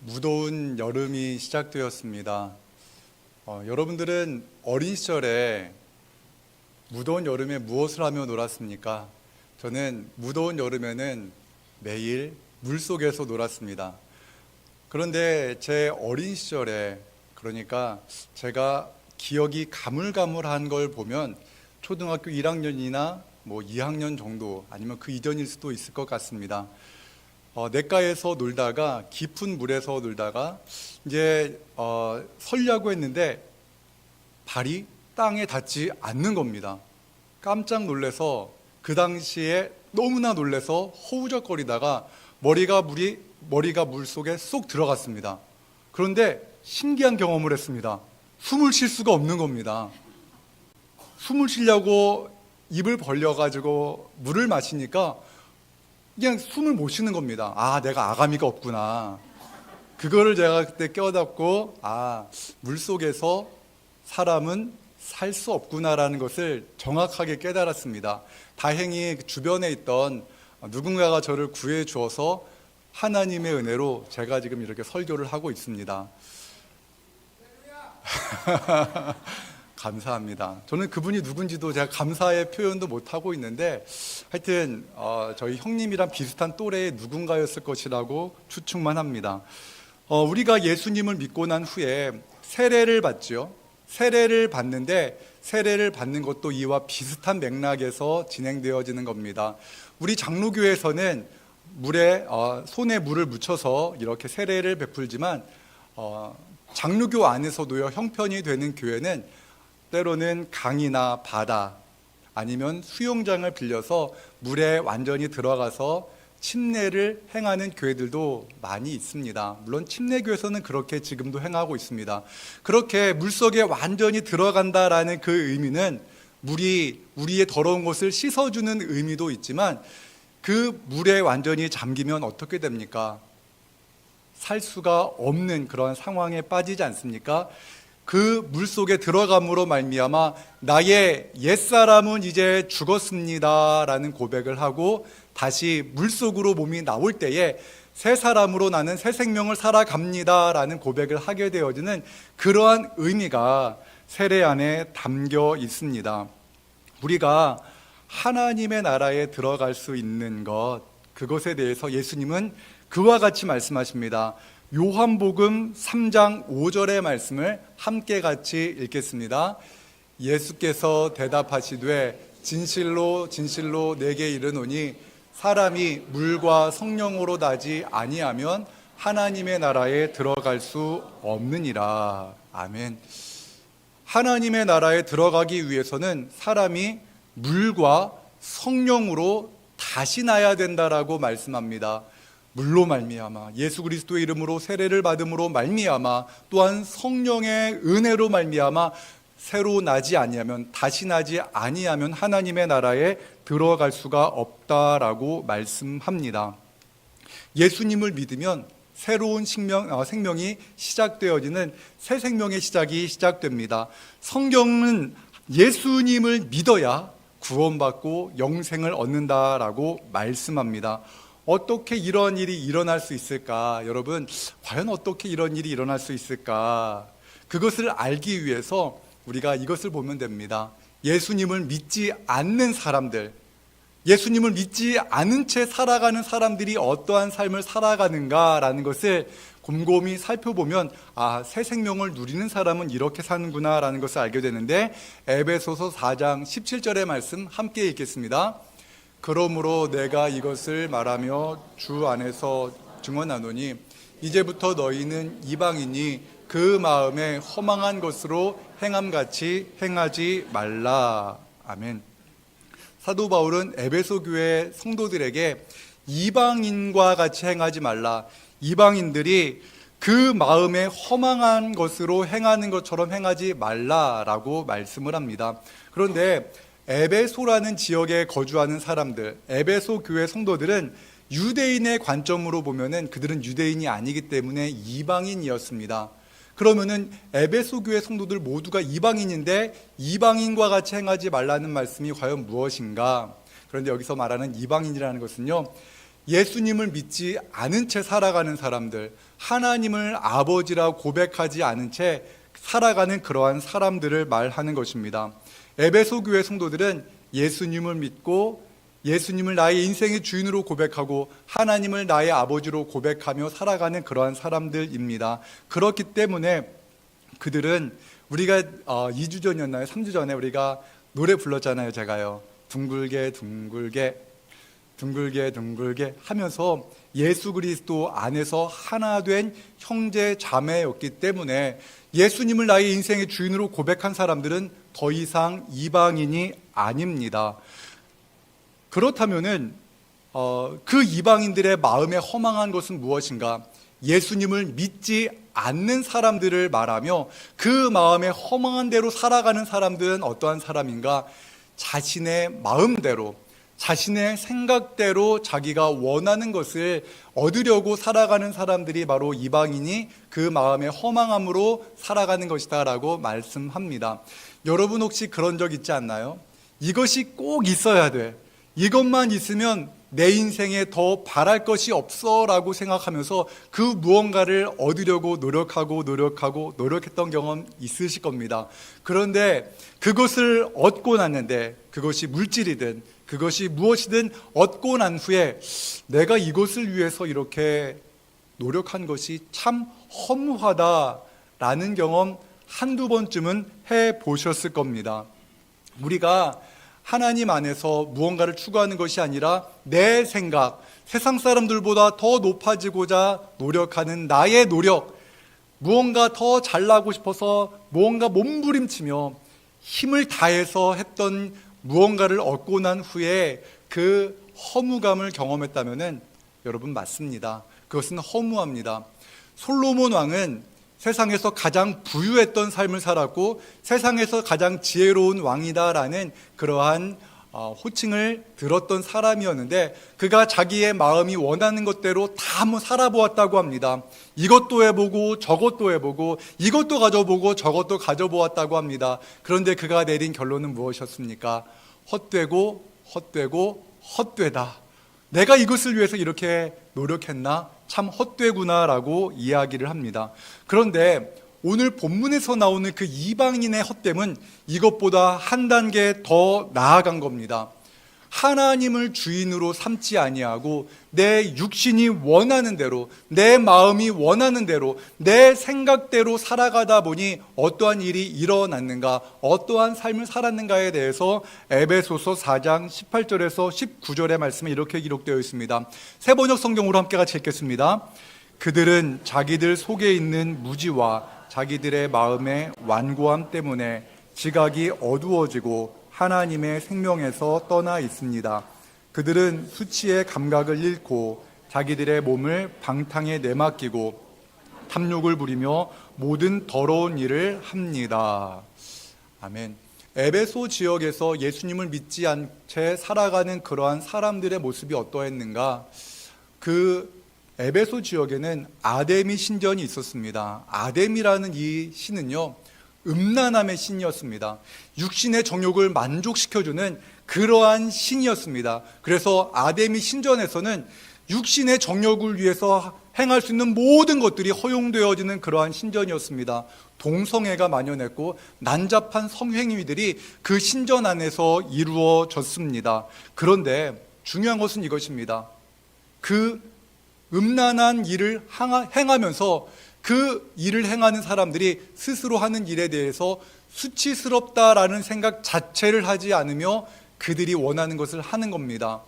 무더운 여름이 시작되었습니다. 여러분들은 어린 시절에 무더운 여름에 무엇을 하며 놀았습니까? 저는 무더운 여름에는 매일 물속에서 놀았습니다. 그런데 제 어린 시절에, 그러니까 제가 기억이 가물가물한 걸 보면 초등학교 1학년이나 뭐 2학년 정도, 아니면 그 이전일 수도 있을 것 같습니다. 냇가에서 놀다가, 깊은 물에서 놀다가 이제 설려고 했는데 발이 땅에 닿지 않는 겁니다. 깜짝 놀라서 그 당시에 너무나 놀라서 허우적거리다가 머리가 물이 머리가 물속에 쏙 들어갔습니다. 그런데 신기한 경험을 했습니다. 숨을 쉴 수가 없는 겁니다. 숨을 쉬려고 입을 벌려가지고 물을 마시니까 그냥 숨을 못 쉬는 겁니다. 아, 내가 아가미가 없구나. 그거를 제가 그때 깨닫고, 아, 물속에서 사람은 살 수 없구나라는 것을 정확하게 깨달았습니다. 다행히 주변에 있던 누군가가 저를 구해 주어서 하나님의 은혜로 제가 지금 이렇게 설교를 하고 있습니다. 감사합니다. 저는 그분이 누군지도 제가 감사의 표현도 못하고 있는데 하여튼 저희 형님이랑 비슷한 또래의 누군가였을 것이라고 추측만 합니다. 우리가 예수님을 믿고 난 후에 세례를 받죠. 세례를 받는데 세례를 받는 것도 이와 비슷한 맥락에서 진행되어지는 겁니다. 우리 장로교에서는 물에 손에 물을 묻혀서 이렇게 세례를 베풀지만 장로교 안에서도요, 형편이 되는 교회는 때로는 강이나 바다 아니면 수영장을 빌려서 물에 완전히 들어가서 침례를 행하는 교회들도 많이 있습니다. 물론 침례교에서는 그렇게 지금도 행하고 있습니다. 그렇게 물속에 완전히 들어간다라는 그 의미는 물이 우리의 더러운 것을 씻어주는 의미도 있지만 그 물에 완전히 잠기면 어떻게 됩니까? 살 수가 없는 그런 상황에 빠지지 않습니까? 그 물속에 들어감으로 말미암아 나의 옛사람은 이제 죽었습니다라는 고백을 하고 다시 물속으로 몸이 나올 때에 새 사람으로 나는 새 생명을 살아갑니다라는 고백을 하게 되어지는 그러한 의미가 세례 안에 담겨 있습니다. 우리가 하나님의 나라에 들어갈 수 있는 것, 그것에 대해서 예수님은 그와 같이 말씀하십니다. 요한복음 3장 5절의 말씀을 함께 같이 읽겠습니다. 예수께서 대답하시되 진실로 진실로 내게 이르노니 사람이 물과 성령으로 나지 아니하면 하나님의 나라에 들어갈 수 없느니라. 아멘. 하나님의 나라에 들어가기 위해서는 사람이 물과 성령으로 다시 나야 된다라고 말씀합니다. 물로 말미암아 예수 그리스도의 이름으로 세례를 받음으로 말미암아 또한 성령의 은혜로 말미암아 새로 나지 아니하면 다시 나지 아니하면 하나님의 나라에 들어갈 수가 없다라고 말씀합니다. 예수님을 믿으면 새로운 생명이 시작되어지는 새 생명의 시작이 시작됩니다. 성경은 예수님을 믿어야 구원받고 영생을 얻는다라고 말씀합니다. 어떻게 이런 일이 일어날 수 있을까? 여러분, 과연 어떻게 이런 일이 일어날 수 있을까? 그것을 알기 위해서 우리가 이것을 보면 됩니다. 예수님을 믿지 않는 사람들, 예수님을 믿지 않은 채 살아가는 사람들이 어떠한 삶을 살아가는가라는 것을 곰곰이 살펴보면 새 생명을 누리는 사람은 이렇게 사는구나라는 것을 알게 되는데 에베소서 4장 17절의 말씀 함께 읽겠습니다. 그러므로 내가 이것을 말하며 주 안에서 증언하노니 이제부터 너희는 이방인이 그 마음에 허망한 것으로 행함같이 행하지 말라. 아멘. 사도 바울은 에베소 교회 성도들에게 이방인과 같이 행하지 말라. 이방인들이 그 마음에 허망한 것으로 행하는 것처럼 행하지 말라라고 말씀을 합니다. 그런데 에베소라는 지역에 거주하는 사람들, 에베소 교회 성도들은 유대인의 관점으로 보면은 그들은 유대인이 아니기 때문에 이방인이었습니다. 그러면은 에베소 교회 성도들 모두가 이방인인데 이방인과 같이 행하지 말라는 말씀이 과연 무엇인가? 그런데 여기서 말하는 이방인이라는 것은요, 예수님을 믿지 않은 채 살아가는 사람들, 하나님을 아버지라 고백하지 않은 채 살아가는 그러한 사람들을 말하는 것입니다. 에베소 교회 성도들은 예수님을 믿고 예수님을 나의 인생의 주인으로 고백하고 하나님을 나의 아버지로 고백하며 살아가는 그러한 사람들입니다. 그렇기 때문에 그들은 우리가 2주 전이었나요? 3주 전에 우리가 노래 불렀잖아요. 제가요. 둥글게 둥글게 둥글게 둥글게 하면서 예수 그리스도 안에서 하나 된 형제 자매였기 때문에 예수님을 나의 인생의 주인으로 고백한 사람들은 더 이상 이방인이 아닙니다. 그렇다면은 그 이방인들의 마음에 허망한 것은 무엇인가? 예수님을 믿지 않는 사람들을 말하며 그 마음에 허망한 대로 살아가는 사람들은 어떠한 사람인가? 자신의 마음대로, 자신의 생각대로 자기가 원하는 것을 얻으려고 살아가는 사람들이 바로 이방인이 그 마음의 허망함으로 살아가는 것이다 라고 말씀합니다. 여러분 혹시 그런 적 있지 않나요? 이것이 꼭 있어야 돼, 이것만 있으면 내 인생에 더 바랄 것이 없어 라고 생각하면서 그 무언가를 얻으려고 노력했던 경험 있으실 겁니다. 그런데 그것을 얻고 났는데, 그것이 물질이든 그것이 무엇이든 얻고 난 후에 내가 이것을 위해서 이렇게 노력한 것이 참 허무하다라는 경험 한두 번쯤은 해보셨을 겁니다. 우리가 하나님 안에서 무언가를 추구하는 것이 아니라 내 생각, 세상 사람들보다 더 높아지고자 노력하는 나의 노력, 무언가 더 잘나고 싶어서 무언가 몸부림치며 힘을 다해서 했던 무언가를 얻고 난 후에 그 허무감을 경험했다면 여러분 맞습니다. 그것은 허무합니다. 솔로몬 왕은 세상에서 가장 부유했던 삶을 살았고 세상에서 가장 지혜로운 왕이다라는 그러한 호칭을 들었던 사람이었는데, 그가 자기의 마음이 원하는 것대로 다 한번 살아보았다고 합니다. 이것도 해보고 저것도 해보고 이것도 가져보고 저것도 가져보았다고 합니다. 그런데 그가 내린 결론은 무엇이었습니까? 헛되고 헛되고 헛되다. 내가 이것을 위해서 이렇게 노력했나? 참 헛되구나라고 이야기를 합니다. 그런데 오늘 본문에서 나오는 그 이방인의 헛됨은 이것보다 한 단계 더 나아간 겁니다. 하나님을 주인으로 삼지 아니하고 내 육신이 원하는 대로, 내 마음이 원하는 대로, 내 생각대로 살아가다 보니 어떠한 일이 일어났는가, 어떠한 삶을 살았는가에 대해서 에베소서 4장 18절에서 19절의 말씀에 이렇게 기록되어 있습니다. 새번역 성경으로 함께 같이 읽겠습니다. 그들은 자기들 속에 있는 무지와 자기들의 마음의 완고함 때문에 지각이 어두워지고 하나님의 생명에서 떠나 있습니다. 그들은 수치의 감각을 잃고 자기들의 몸을 방탕에 내맡기고 탐욕을 부리며 모든 더러운 일을 합니다. 아멘. 에베소 지역에서 예수님을 믿지 않은 채 살아가는 그러한 사람들의 모습이 어떠했는가? 그 에베소 지역에는 아데미 신전이 있었습니다. 아데미라는 이 신은요, 음란함의 신이었습니다. 육신의 정욕을 만족시켜주는 그러한 신이었습니다. 그래서 아데미 신전에서는 육신의 정욕을 위해서 행할 수 있는 모든 것들이 허용되어지는 그러한 신전이었습니다. 동성애가 만연했고 난잡한 성행위들이 그 신전 안에서 이루어졌습니다. 그런데 중요한 것은 이것입니다. 그 음란한 일을 행하면서 그 일을 행하는 사람들이 스스로 하는 일에 대해서 수치스럽다라는 생각 자체를 하지 않으며 그들이 원하는 것을 하는 겁니다.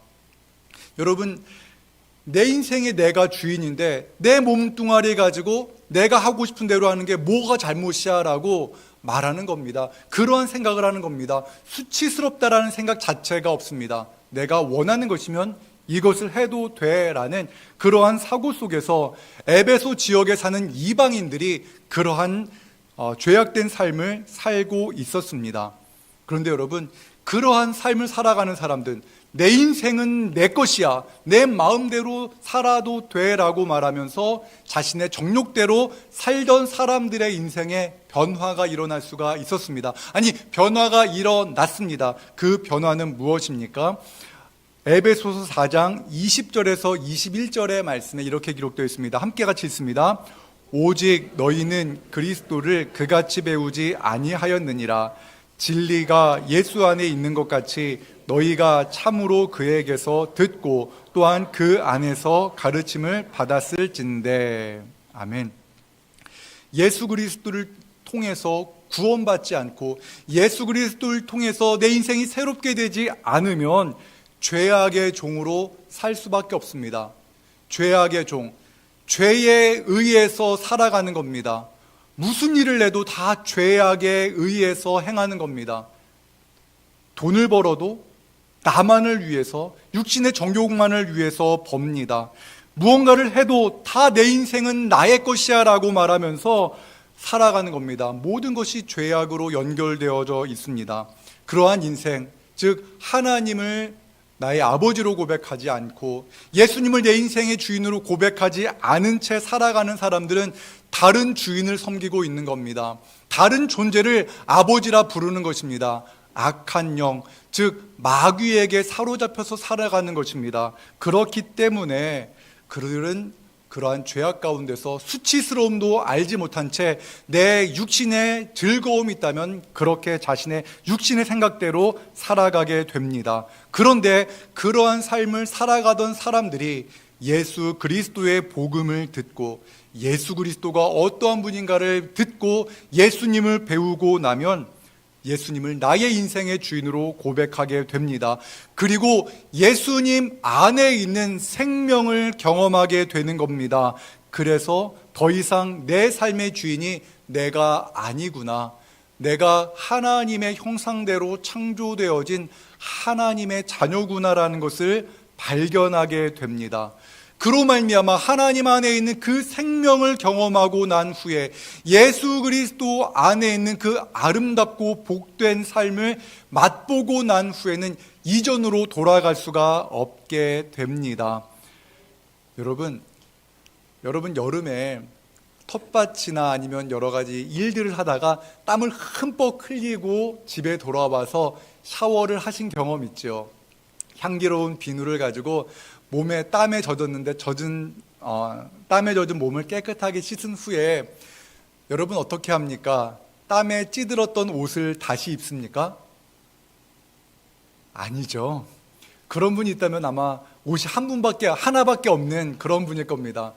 여러분, 내 인생에 내가 주인인데 내 몸뚱아리 가지고 내가 하고 싶은 대로 하는 게 뭐가 잘못이야 라고 말하는 겁니다. 그러한 생각을 하는 겁니다. 수치스럽다라는 생각 자체가 없습니다. 내가 원하는 것이면 이것을 해도 돼라는 그러한 사고 속에서 에베소 지역에 사는 이방인들이 그러한 죄악된 삶을 살고 있었습니다. 그런데 여러분, 그러한 삶을 살아가는 사람들, 내 인생은 내 것이야, 내 마음대로 살아도 돼라고 말하면서 자신의 정욕대로 살던 사람들의 인생에 변화가 일어날 수가 있었습니다. 아니, 변화가 일어났습니다. 그 변화는 무엇입니까? 에베소서 4장 20절에서 21절의 말씀에 이렇게 기록되어 있습니다. 함께 같이 읽습니다. 오직 너희는 그리스도를 그같이 배우지 아니하였느니라. 진리가 예수 안에 있는 것 같이 너희가 참으로 그에게서 듣고 또한 그 안에서 가르침을 받았을진대. 아멘. 예수 그리스도를 통해서 구원받지 않고 예수 그리스도를 통해서 내 인생이 새롭게 되지 않으면 죄악의 종으로 살 수밖에 없습니다. 죄악의 종, 죄에 의해서 살아가는 겁니다. 무슨 일을 해도 다 죄악에 의해서 행하는 겁니다. 돈을 벌어도 나만을 위해서, 육신의 정욕만을 위해서 법니다. 무언가를 해도 다 내 인생은 나의 것이야 라고 말하면서 살아가는 겁니다. 모든 것이 죄악으로 연결되어져 있습니다. 그러한 인생, 즉 하나님을 나의 아버지로 고백하지 않고 예수님을 내 인생의 주인으로 고백하지 않은 채 살아가는 사람들은 다른 주인을 섬기고 있는 겁니다. 다른 존재를 아버지라 부르는 것입니다. 악한 영, 즉 마귀에게 사로잡혀서 살아가는 것입니다. 그렇기 때문에 그들은 그러한 죄악 가운데서 수치스러움도 알지 못한 채 내 육신의 즐거움이 있다면 그렇게 자신의 육신의 생각대로 살아가게 됩니다. 그런데 그러한 삶을 살아가던 사람들이 예수 그리스도의 복음을 듣고 예수 그리스도가 어떠한 분인가를 듣고 예수님을 배우고 나면 예수님을 나의 인생의 주인으로 고백하게 됩니다. 그리고 예수님 안에 있는 생명을 경험하게 되는 겁니다. 그래서 더 이상 내 삶의 주인이 내가 아니구나, 내가 하나님의 형상대로 창조되어진 하나님의 자녀구나라는 것을 발견하게 됩니다. 그로 말미암아 하나님 안에 있는 그 생명을 경험하고 난 후에 예수 그리스도 안에 있는 그 아름답고 복된 삶을 맛보고 난 후에는 이전으로 돌아갈 수가 없게 됩니다. 여러분 여름에 텃밭이나 아니면 여러 가지 일들을 하다가 땀을 흠뻑 흘리고 집에 돌아와서 샤워를 하신 경험 있죠? 향기로운 비누를 가지고 몸에 땀에 젖었는데 땀에 젖은 몸을 깨끗하게 씻은 후에 여러분 어떻게 합니까? 땀에 찌들었던 옷을 다시 입습니까? 아니죠. 그런 분이 있다면 아마 옷이 하나밖에 없는 그런 분일 겁니다.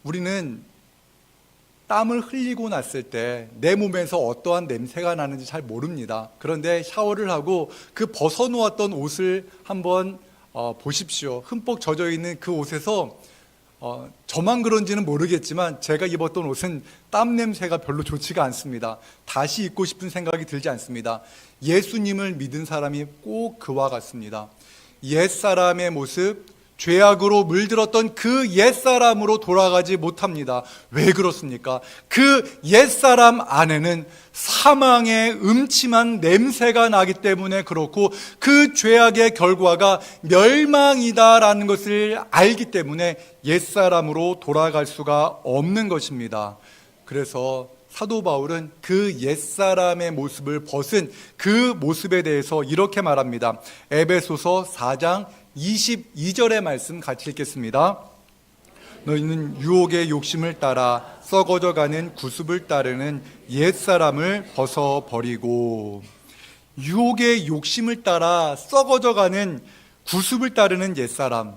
우리는 땀을 흘리고 났을 때 내 몸에서 어떠한 냄새가 나는지 잘 모릅니다. 그런데 샤워를 하고 그 벗어놓았던 옷을 한번 보십시오. 흠뻑 젖어 있는 그 옷에서 저만 그런지는 모르겠지만 제가 입었던 옷은 땀 냄새가 별로 좋지가 않습니다. 다시 입고 싶은 생각이 들지 않습니다. 예수님을 믿은 사람이 꼭 그와 같습니다. 옛사람의 모습, 죄악으로 물들었던 그 옛사람으로 돌아가지 못합니다. 왜 그렇습니까? 그 옛사람 안에는 사망의 음침한 냄새가 나기 때문에 그렇고 그 죄악의 결과가 멸망이다라는 것을 알기 때문에 옛사람으로 돌아갈 수가 없는 것입니다. 그래서 사도 바울은 그 옛사람의 모습을 벗은 그 모습에 대해서 이렇게 말합니다. 에베소서 4장 22절의 말씀 같이 읽겠습니다. 너희는 유혹의 욕심을 따라 썩어져가는 구습을 따르는 옛사람을 벗어버리고, 유혹의 욕심을 따라 썩어져가는 구습을 따르는 옛사람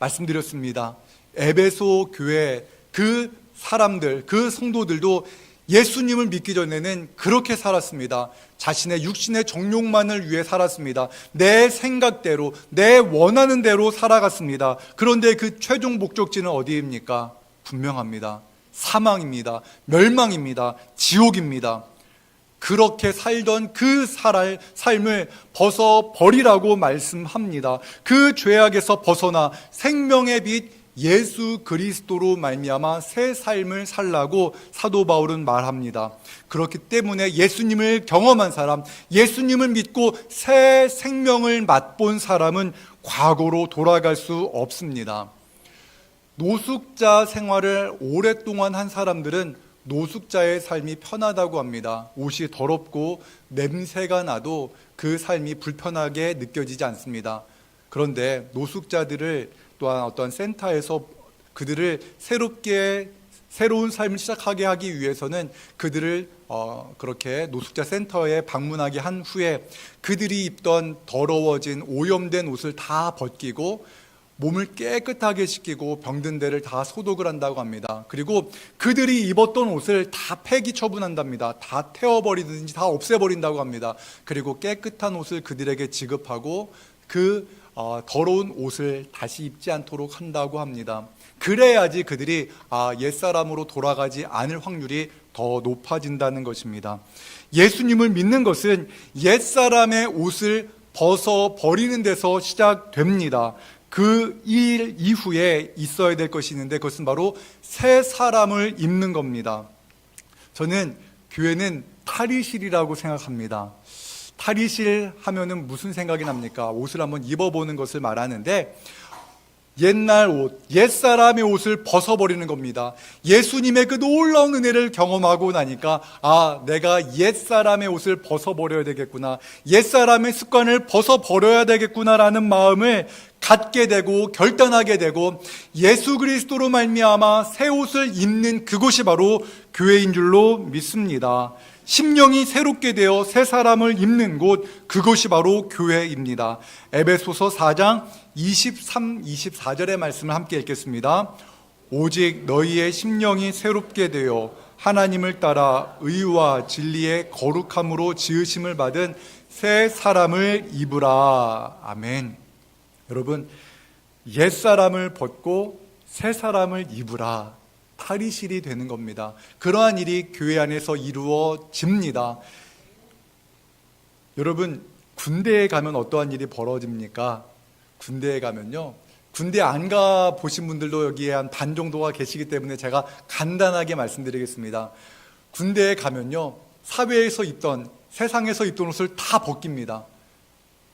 말씀드렸습니다. 에베소 교회 그 사람들, 그 성도들도 예수님을 믿기 전에는 그렇게 살았습니다. 자신의 육신의 정욕만을 위해 살았습니다. 내 생각대로, 내 원하는 대로 살아갔습니다. 그런데 그 최종 목적지는 어디입니까? 분명합니다. 사망입니다. 멸망입니다. 지옥입니다. 그렇게 살던 그 삶을 벗어버리라고 말씀합니다. 그 죄악에서 벗어나 생명의 빛 예수 그리스도로 말미암아 새 삶을 살라고 사도 바울은 말합니다. 그렇기 때문에 예수님을 경험한 사람, 예수님을 믿고 새 생명을 맛본 사람은 과거로 돌아갈 수 없습니다. 노숙자 생활을 오랫동안 한 사람들은 노숙자의 삶이 편하다고 합니다. 옷이 더럽고 냄새가 나도 그 삶이 불편하게 느껴지지 않습니다. 그런데 노숙자들을 또한 어떤 센터에서 그들을 새로운 삶을 시작하게 하기 위해서는 그들을 그렇게 노숙자 센터에 방문하게 한 후에 그들이 입던 더러워진 오염된 옷을 다 벗기고 몸을 깨끗하게 씻기고 병든 데를 다 소독을 한다고 합니다. 그리고 그들이 입었던 옷을 다 폐기 처분한답니다. 다 태워버리든지 다 없애버린다고 합니다. 그리고 깨끗한 옷을 그들에게 지급하고 그 더러운 옷을 다시 입지 않도록 한다고 합니다. 그래야지 그들이 옛사람으로 돌아가지 않을 확률이 더 높아진다는 것입니다. 예수님을 믿는 것은 옛사람의 옷을 벗어버리는 데서 시작됩니다. 그 일 이후에 있어야 될 것이 있는데 그것은 바로 새 사람을 입는 겁니다. 저는 교회는 탈의실이라고 생각합니다. 탈의실 하면은 무슨 생각이 납니까? 옷을 한번 입어보는 것을 말하는데 옛날 옷, 옛사람의 옷을 벗어버리는 겁니다. 예수님의 그 놀라운 은혜를 경험하고 나니까 내가 옛사람의 옷을 벗어버려야 되겠구나, 옛사람의 습관을 벗어버려야 되겠구나라는 마음을 갖게 되고 결단하게 되고 예수 그리스도로 말미암아 새 옷을 입는 그곳이 바로 교회인 줄로 믿습니다. 심령이 새롭게 되어 새 사람을 입는 곳, 그것이 바로 교회입니다. 에베소서 4장 23, 24절의 말씀을 함께 읽겠습니다. 오직 너희의 심령이 새롭게 되어 하나님을 따라 의와 진리의 거룩함으로 지으심을 받은 새 사람을 입으라. 아멘. 여러분, 옛사람을 벗고 새 사람을 입으라. 탈의실이 되는 겁니다. 그러한 일이 교회 안에서 이루어집니다. 여러분, 군대에 가면 어떠한 일이 벌어집니까? 군대에 가면요, 군대 안 가 보신 분들도 여기에 한 반 정도가 계시기 때문에 제가 간단하게 말씀드리겠습니다. 군대에 가면요, 사회에서 입던, 세상에서 입던 옷을 다 벗깁니다.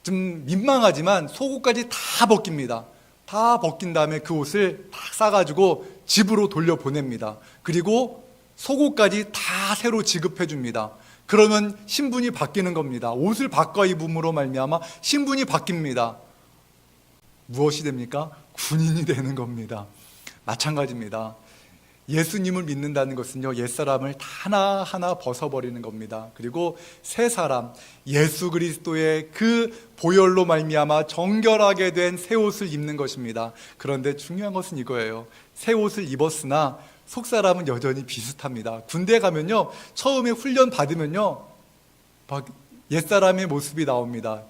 좀 민망하지만 속옷까지 다 벗깁니다. 다 벗긴 다음에 그 옷을 딱 싸가지고 집으로 돌려보냅니다. 그리고 속옷까지 다 새로 지급해 줍니다. 그러면 신분이 바뀌는 겁니다. 옷을 바꿔 입음으로 말미암아 신분이 바뀝니다. 무엇이 됩니까? 군인이 되는 겁니다. 마찬가지입니다. 예수님을 믿는다는 것은요, 옛사람을 하나하나 벗어버리는 겁니다. 그리고 새 사람, 예수 그리스도의 그 보혈로 말미암아 정결하게 된 새 옷을 입는 것입니다. 그런데 중요한 것은 이거예요. 새 옷을 입었으나 속사람은 여전히 비슷합니다. 군대 가면요, 처음에 훈련 받으면요, 막 옛사람의 모습이 나옵니다.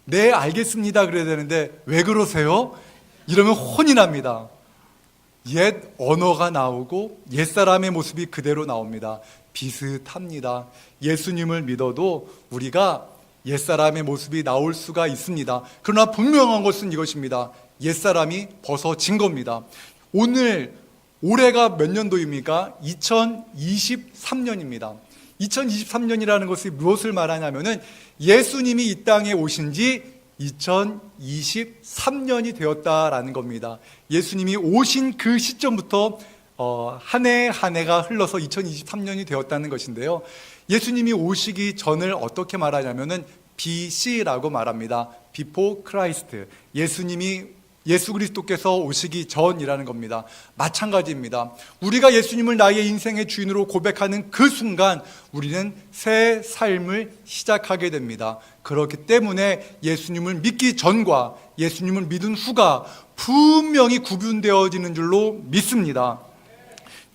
네, 알겠습니다 그래야 되는데 왜 그러세요? 이러면 혼이 납니다. 옛 언어가 나오고 옛사람의 모습이 그대로 나옵니다. 비슷합니다. 예수님을 믿어도 우리가 옛사람의 모습이 나올 수가 있습니다. 그러나 분명한 것은 이것입니다. 옛사람이 벗어진 겁니다. 올해가 몇 년도입니까? 2023년입니다. 2023년이라는 것이 무엇을 말하냐면은 예수님이 이 땅에 오신 지 2023년이 되었다라는 겁니다. 예수님이 오신 그 시점부터 한 해 한 해가 흘러서 2023년이 되었다는 것인데요. 예수님이 오시기 전을 어떻게 말하냐면은 BC라고 말합니다. Before Christ. 예수 그리스도께서 오시기 전이라는 겁니다. 마찬가지입니다. 우리가 예수님을 나의 인생의 주인으로 고백하는 그 순간 우리는 새 삶을 시작하게 됩니다. 그렇기 때문에 예수님을 믿기 전과 예수님을 믿은 후가 분명히 구분되어지는 줄로 믿습니다.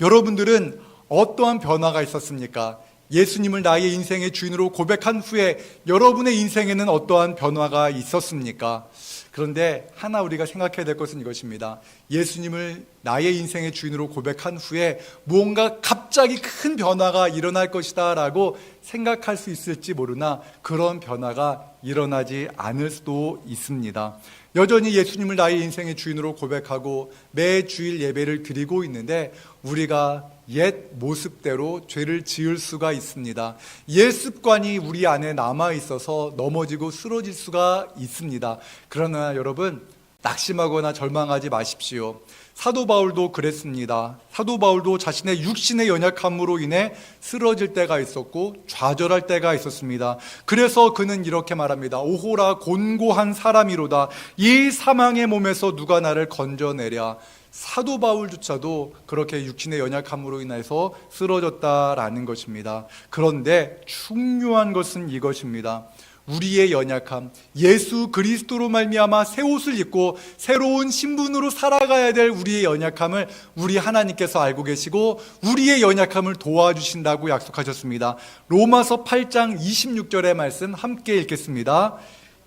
여러분들은 어떠한 변화가 있었습니까? 예수님을 나의 인생의 주인으로 고백한 후에 여러분의 인생에는 어떠한 변화가 있었습니까? 그런데 하나 우리가 생각해야 될 것은 이것입니다. 예수님을 나의 인생의 주인으로 고백한 후에 무언가 갑자기 큰 변화가 일어날 것이다 라고 생각할 수 있을지 모르나 그런 변화가 일어나지 않을 수도 있습니다. 여전히 예수님을 나의 인생의 주인으로 고백하고 매 주일 예배를 드리고 있는데 우리가 옛 모습대로 죄를 지을 수가 있습니다. 옛 습관이 우리 안에 남아 있어서 넘어지고 쓰러질 수가 있습니다. 그러나 여러분, 낙심하거나 절망하지 마십시오. 사도 바울도 그랬습니다. 사도 바울도 자신의 육신의 연약함으로 인해 쓰러질 때가 있었고 좌절할 때가 있었습니다. 그래서 그는 이렇게 말합니다. 오호라 곤고한 사람이로다. 이 사망의 몸에서 누가 나를 건져내랴. 사도 바울조차도 그렇게 육신의 연약함으로 인해서 쓰러졌다라는 것입니다. 그런데 중요한 것은 이것입니다. 우리의 연약함, 예수 그리스도로 말미암아 새 옷을 입고 새로운 신분으로 살아가야 될 우리의 연약함을 우리 하나님께서 알고 계시고 우리의 연약함을 도와주신다고 약속하셨습니다. 로마서 8장 26절의 말씀 함께 읽겠습니다.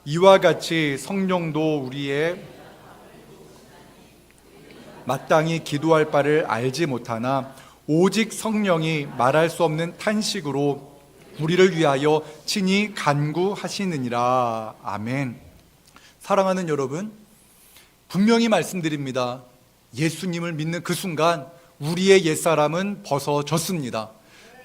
이와 같이 성령도 우리의 마땅히 기도할 바를 알지 못하나 오직 성령이 말할 수 없는 탄식으로 우리를 위하여 친히 간구하시느니라. 아멘. 사랑하는 여러분, 분명히 말씀드립니다. 예수님을 믿는 그 순간 우리의 옛사람은 벗어졌습니다.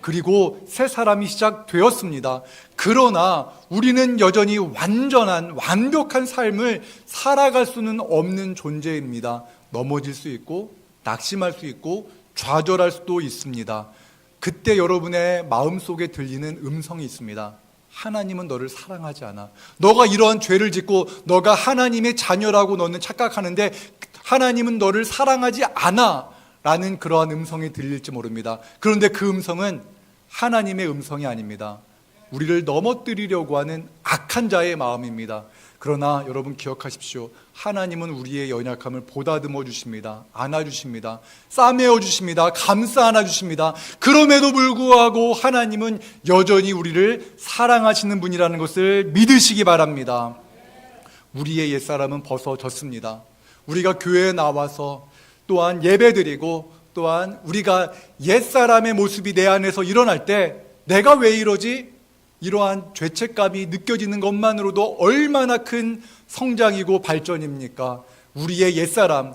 그리고 새 사람이 시작되었습니다. 그러나 우리는 여전히 완전한 완벽한 삶을 살아갈 수는 없는 존재입니다. 넘어질 수 있고 낙심할 수 있고 좌절할 수도 있습니다. 그때 여러분의 마음속에 들리는 음성이 있습니다. 하나님은 너를 사랑하지 않아. 너가 이러한 죄를 짓고 너가 하나님의 자녀라고 너는 착각하는데 하나님은 너를 사랑하지 않아 라는 그러한 음성이 들릴지 모릅니다. 그런데 그 음성은 하나님의 음성이 아닙니다. 우리를 넘어뜨리려고 하는 악한 자의 마음입니다. 그러나 여러분 기억하십시오. 하나님은 우리의 연약함을 보다듬어 주십니다. 안아주십니다. 싸매어 주십니다. 감싸 안아주십니다. 그럼에도 불구하고 하나님은 여전히 우리를 사랑하시는 분이라는 것을 믿으시기 바랍니다. 우리의 옛사람은 벗어졌습니다. 우리가 교회에 나와서 또한 예배드리고 또한 우리가 옛사람의 모습이 내 안에서 일어날 때 내가 왜 이러지? 이러한 죄책감이 느껴지는 것만으로도 얼마나 큰 성장이고 발전입니까? 우리의 옛사람,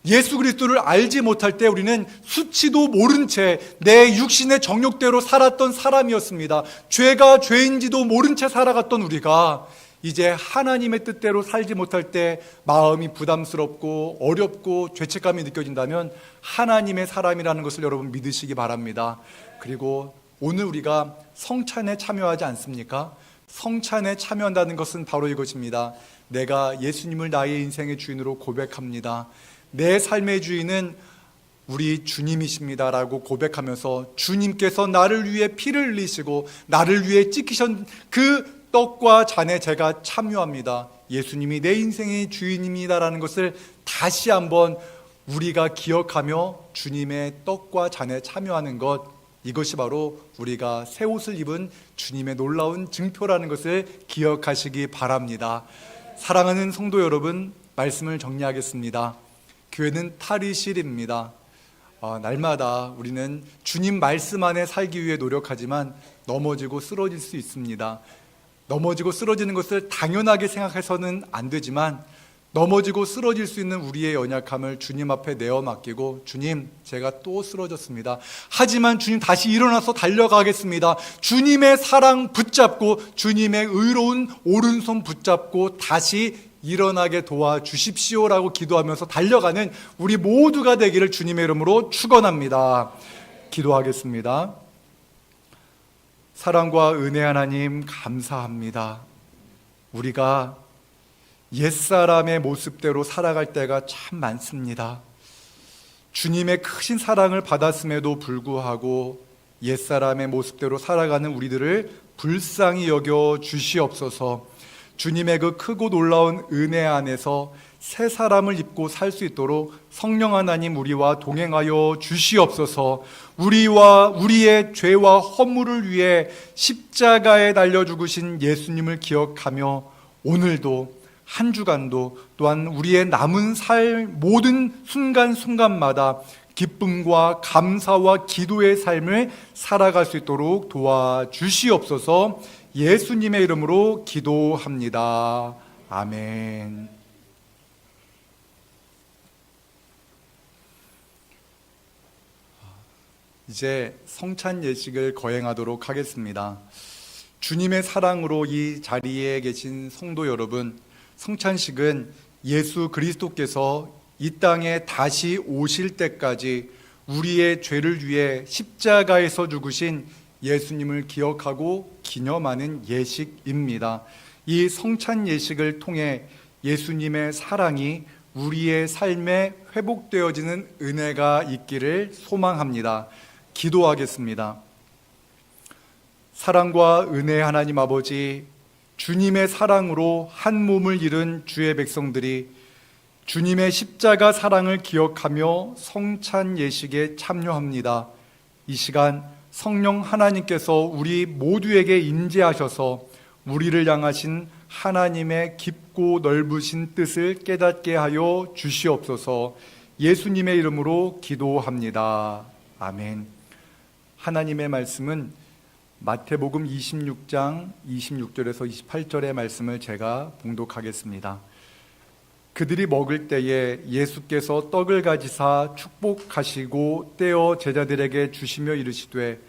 예수 그리스도를 알지 못할 때 우리는 수치도 모른 채 내 육신의 정욕대로 살았던 사람이었습니다. 죄가 죄인지도 모른 채 살아갔던 우리가 이제 하나님의 뜻대로 살지 못할 때 마음이 부담스럽고 어렵고 죄책감이 느껴진다면 하나님의 사람이라는 것을 여러분 믿으시기 바랍니다. 그리고 오늘 우리가 성찬에 참여하지 않습니까? 성찬에 참여한다는 것은 바로 이것입니다. 내가 예수님을 나의 인생의 주인으로 고백합니다. 내 삶의 주인은 우리 주님이십니다 라고 고백하면서 주님께서 나를 위해 피를 흘리시고 나를 위해 찢기신 그 떡과 잔에 제가 참여합니다. 예수님이 내 인생의 주인입니다라는 것을 다시 한번 우리가 기억하며 주님의 떡과 잔에 참여하는 것, 이것이 바로 우리가 새 옷을 입은 주님의 놀라운 증표라는 것을 기억하시기 바랍니다. 사랑하는 성도 여러분, 말씀을 정리하겠습니다. 교회는 탈의실입니다. 날마다 우리는 주님 말씀 안에 살기 위해 노력하지만 넘어지고 쓰러질 수 있습니다. 넘어지고 쓰러지는 것을 당연하게 생각해서는 안 되지만 넘어지고 쓰러질 수 있는 우리의 연약함을 주님 앞에 내어 맡기고 주님, 제가 또 쓰러졌습니다. 하지만 주님 다시 일어나서 달려가겠습니다. 주님의 사랑 붙잡고 주님의 의로운 오른손 붙잡고 다시 일어나게 도와주십시오라고 기도하면서 달려가는 우리 모두가 되기를 주님의 이름으로 축원합니다. 기도하겠습니다. 사랑과 은혜 하나님 감사합니다. 우리가 옛사람의 모습대로 살아갈 때가 참 많습니다. 주님의 크신 사랑을 받았음에도 불구하고 옛사람의 모습대로 살아가는 우리들을 불쌍히 여겨 주시옵소서. 주님의 그 크고 놀라운 은혜 안에서 새 사람을 입고 살 수 있도록 성령 하나님 우리와 동행하여 주시옵소서. 우리와 우리의 죄와 허물을 위해 십자가에 달려 죽으신 예수님을 기억하며 오늘도 한 주간도 또한 우리의 남은 삶 모든 순간순간마다 기쁨과 감사와 기도의 삶을 살아갈 수 있도록 도와주시옵소서. 예수님의 이름으로 기도합니다. 아멘. 이제 성찬 예식을 거행하도록 하겠습니다. 주님의 사랑으로 이 자리에 계신 성도 여러분, 성찬식은 예수 그리스도께서 이 땅에 다시 오실 때까지 우리의 죄를 위해 십자가에서 죽으신 예수님을 기억하고 기념하는 예식입니다. 이 성찬 예식을 통해 예수님의 사랑이 우리의 삶에 회복되어지는 은혜가 있기를 소망합니다. 기도하겠습니다. 사랑과 은혜 하나님 아버지, 주님의 사랑으로 한 몸을 이룬 주의 백성들이 주님의 십자가 사랑을 기억하며 성찬 예식에 참여합니다. 이 시간 성령 하나님께서 우리 모두에게 임재하셔서 우리를 향하신 하나님의 깊고 넓으신 뜻을 깨닫게 하여 주시옵소서. 예수님의 이름으로 기도합니다. 아멘. 하나님의 말씀은 마태복음 26장 26절에서 28절의 말씀을 제가 봉독하겠습니다. 그들이 먹을 때에 예수께서 떡을 가지사 축복하시고 떼어 제자들에게 주시며 이르시되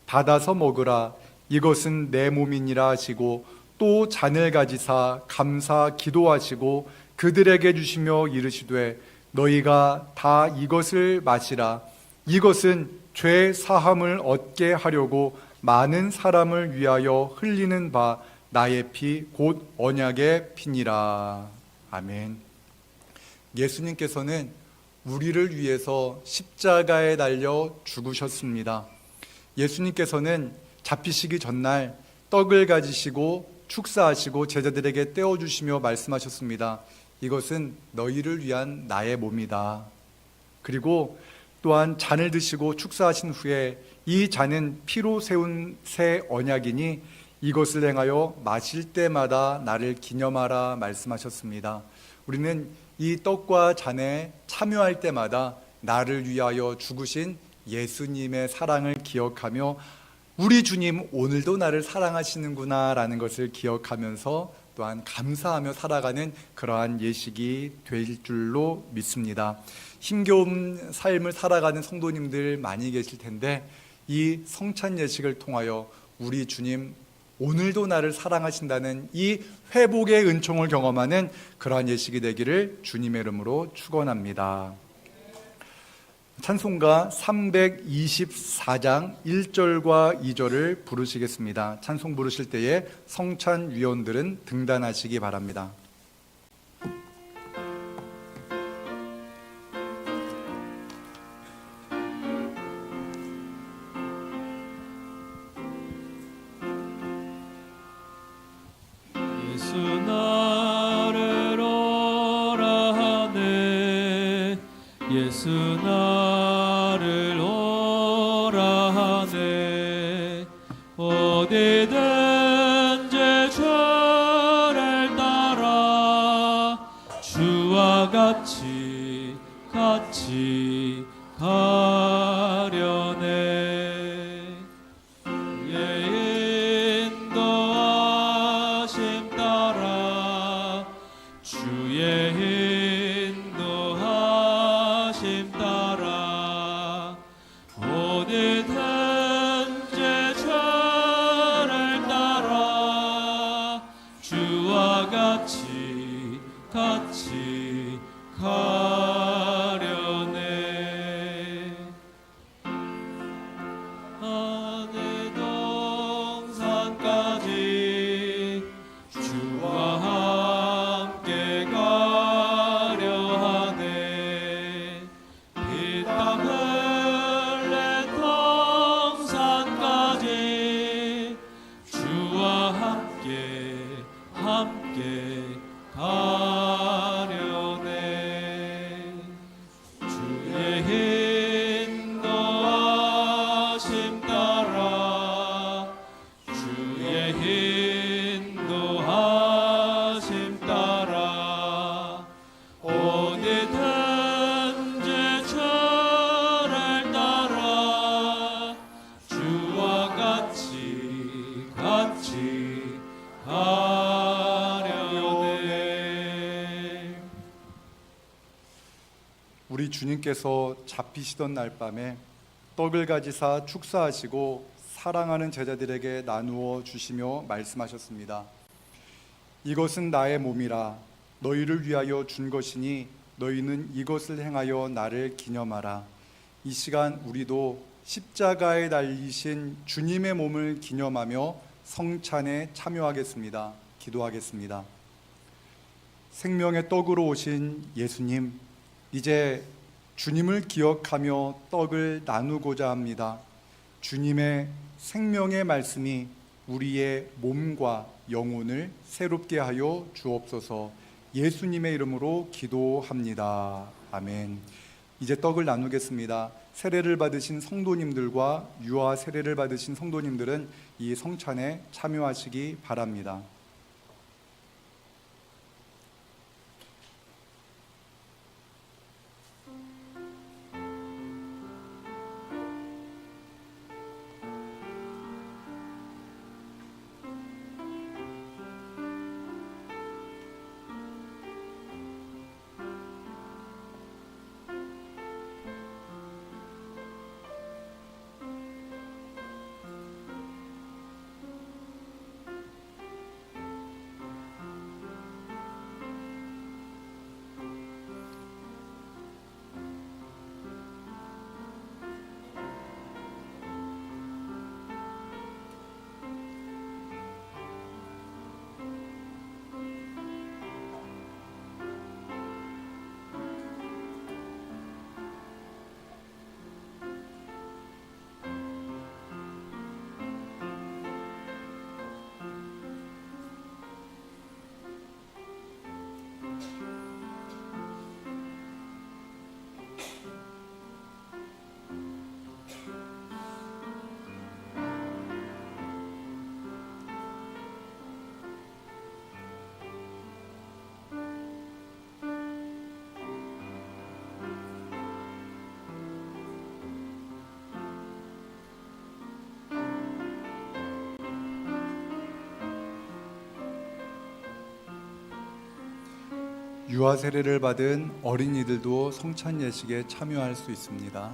받아서 먹으라 이것은 내 몸이니라 하시고 또 잔을 가지사 감사 기도하시고 그들에게 주시며 이르시되 너희가 다 이것을 마시라 이것은 죄 사함을 얻게 하려고 많은 사람을 위하여 흘리는 바 나의 피 곧 언약의 피니라. 아멘. 예수님께서는 우리를 위해서 십자가에 달려 죽으셨습니다. 예수님께서는 잡히시기 전날 떡을 가지시고 축사하시고 제자들에게 떼어주시며 말씀하셨습니다. 이것은 너희를 위한 나의 몸이다. 그리고 또한 잔을 드시고 축사하신 후에 이 잔은 피로 세운 새 언약이니 이것을 행하여 마실 때마다 나를 기념하라 말씀하셨습니다. 우리는 이 떡과 잔에 참여할 때마다 나를 위하여 죽으신 예수님의 사랑을 기억하며 우리 주님 오늘도 나를 사랑하시는구나 라는 것을 기억하면서 또한 감사하며 살아가는 그러한 예식이 될 줄로 믿습니다. 힘겨운 삶을 살아가는 성도님들 많이 계실 텐데 이 성찬 예식을 통하여 우리 주님 오늘도 나를 사랑하신다는 이 회복의 은총을 경험하는 그러한 예식이 되기를 주님의 이름으로 축원합니다. 찬송가 324장 1절과 2절을 부르시겠습니다. 찬송 부르실 때에 성찬위원들은 등단하시기 바랍니다. 예수 나를 오라 하네 예수 나를 오라 하네 어디든지 주를 따라 주와 같이 가려네 주의 인도하심 따라 주의 인도하심 따라 어디든지 주를 따라 주와 같이 가려네 하늘 동산까지 주와 함께 가려 하네 피땀 흘린 동산까지 주와 함께 가려네 주의 인도하심 따라 주의 인도하심 따라 어디든지 주를 따라 주와 같이 가려네 우리 주님께서 잡히시던 날 밤에 떡을 가지사 축사하시고 사랑하는 제자들에게 나누어 주시며 말씀하셨습니다. 이것은 나의 몸이라 너희를 위하여 준 것이니 너희는 이것을 행하여 나를 기념하라. 이 시간 우리도 십자가에 달리신 주님의 몸을 기념하며 성찬에 참여하겠습니다. 기도하겠습니다. 생명의 떡으로 오신 예수님, 이제 주님을 기억하며 떡을 나누고자 합니다. 주님의 생명의 말씀이 우리의 몸과 영혼을 새롭게 하여 주옵소서. 예수님의 이름으로 기도합니다. 아멘. 이제 떡을 나누겠습니다. 세례를 받으신 성도님들과 유아 세례를 받으신 성도님들은 이 성찬에 참여하시기 바랍니다. 유아 세례를 받은 어린이들도 성찬 예식에 참여할 수 있습니다.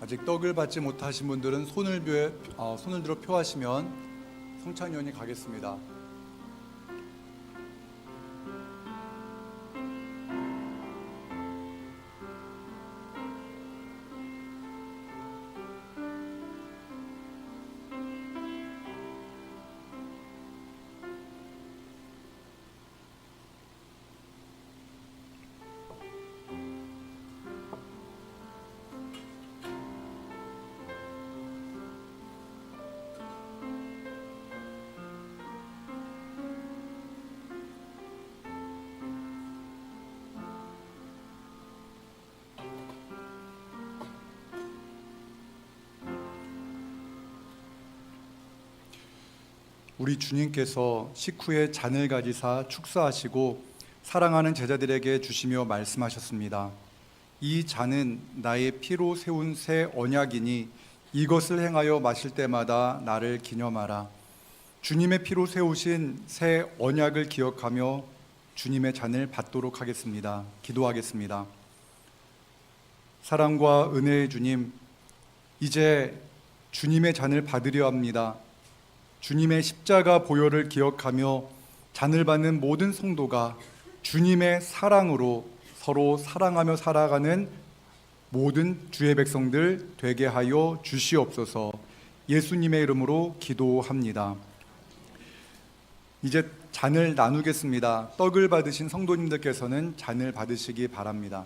아직 떡을 받지 못하신 분들은 손을 들어 표하시면 성찬위원이 가겠습니다. 우리 주님께서 식후에 잔을 가지사 축사하시고 사랑하는 제자들에게 주시며 말씀하셨습니다. 이 잔은 나의 피로 세운 새 언약이니 이것을 행하여 마실 때마다 나를 기념하라. 주님의 피로 세우신 새 언약을 기억하며 주님의 잔을 받도록 하겠습니다. 기도하겠습니다. 사랑과 은혜의 주님, 이제 주님의 잔을 받으려 합니다. 주님의 십자가 보혈을 기억하며 잔을 받는 모든 성도가 주님의 사랑으로 서로 사랑하며 살아가는 모든 주의 백성들 되게 하여 주시옵소서. 예수님의 이름으로 기도합니다. 이제 잔을 나누겠습니다. 떡을 받으신 성도님들께서는 잔을 받으시기 바랍니다.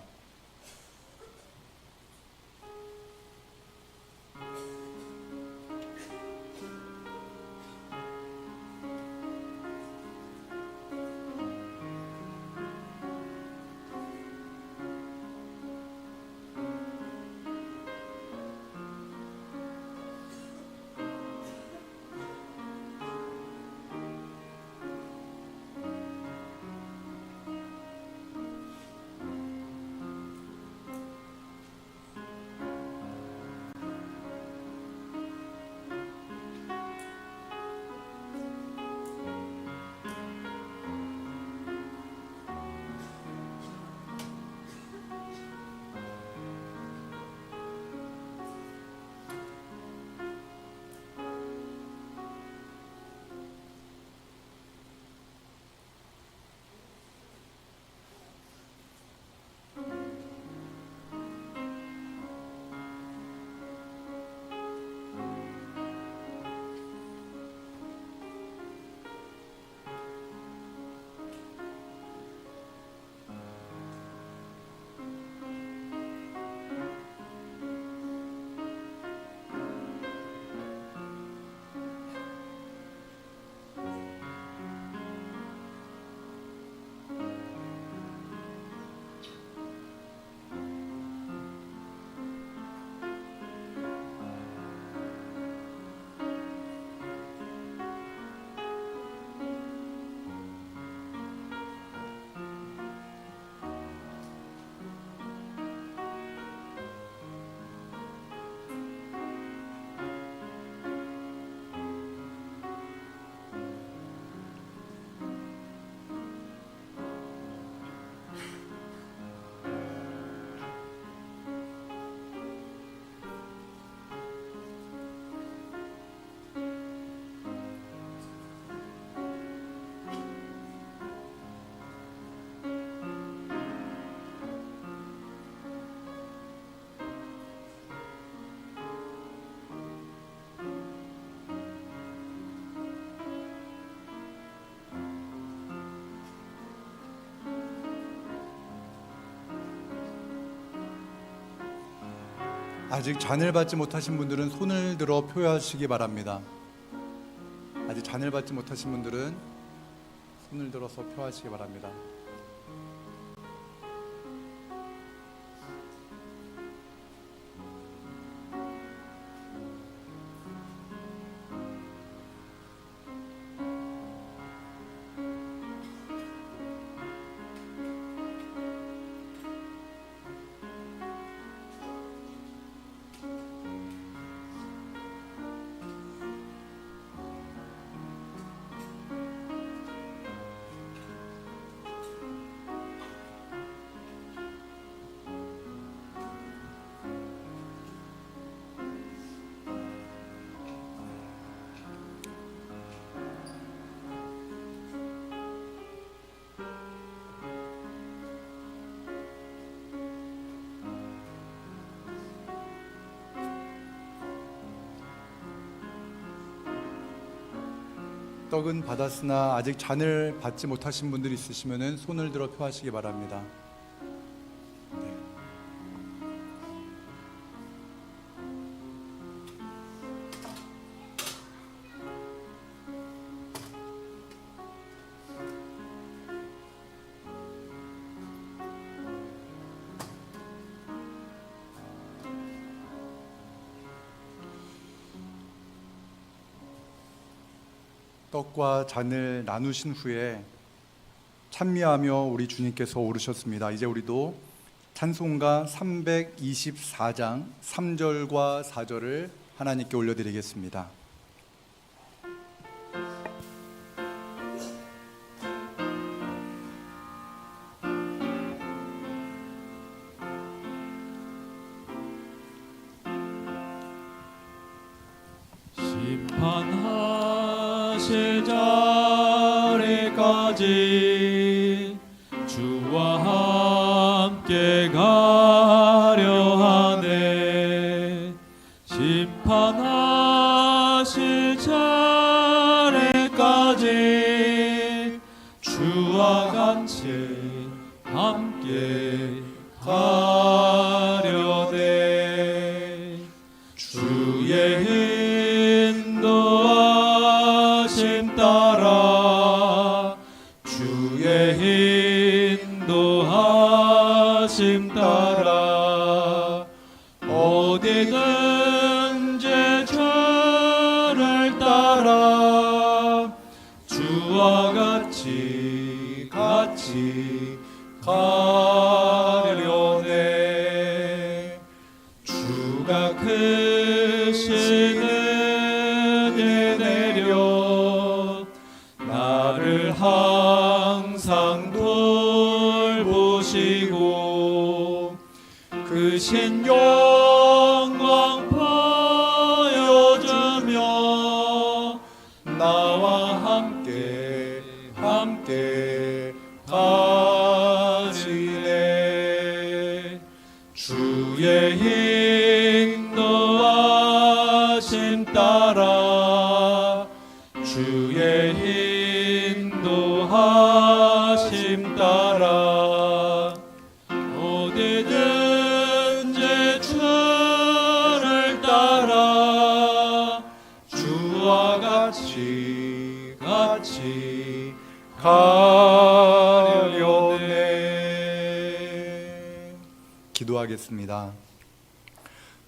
아직 잔을 받지 못하신 분들은 손을 들어 표하시기 바랍니다. 아직 잔을 받지 못하신 분들은 손을 들어서 표하시기 바랍니다. 떡은 받았으나 아직 잔을 받지 못하신 분들이 있으시면 손을 들어 표하시기 바랍니다. 네. 떡과 잔을 나누신 후에 찬미하며 우리 주님께서 오르셨습니다. 이제 우리도 찬송가 324장 3절과 4절을 하나님께 올려드리겠습니다. 심판하실 자리까지 주와 함께 가려 하네. 심판하실 자리까지 주와 같이 함께 가려네. 주의 인도하심 따라 주의 인도하심 따라 어디든지 저를 따라 주와 같이 가려네. 주가 크신 은혜 내려 나를 항상 돌보시고 크신 영광 보여주며 나와 함께 가시네. 주의 인도하심 따라 주의 인도하심 따라 어디든지 주를 따라 주와 같이 가려네. 기도하겠습니다.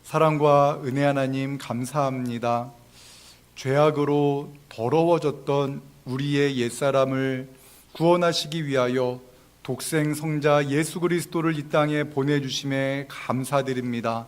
사랑과 은혜 하나님 감사합니다. 죄악으로 더러워졌던 우리의 옛사람을 구원하시기 위하여 독생 성자 예수 그리스도를 이 땅에 보내주심에 감사드립니다.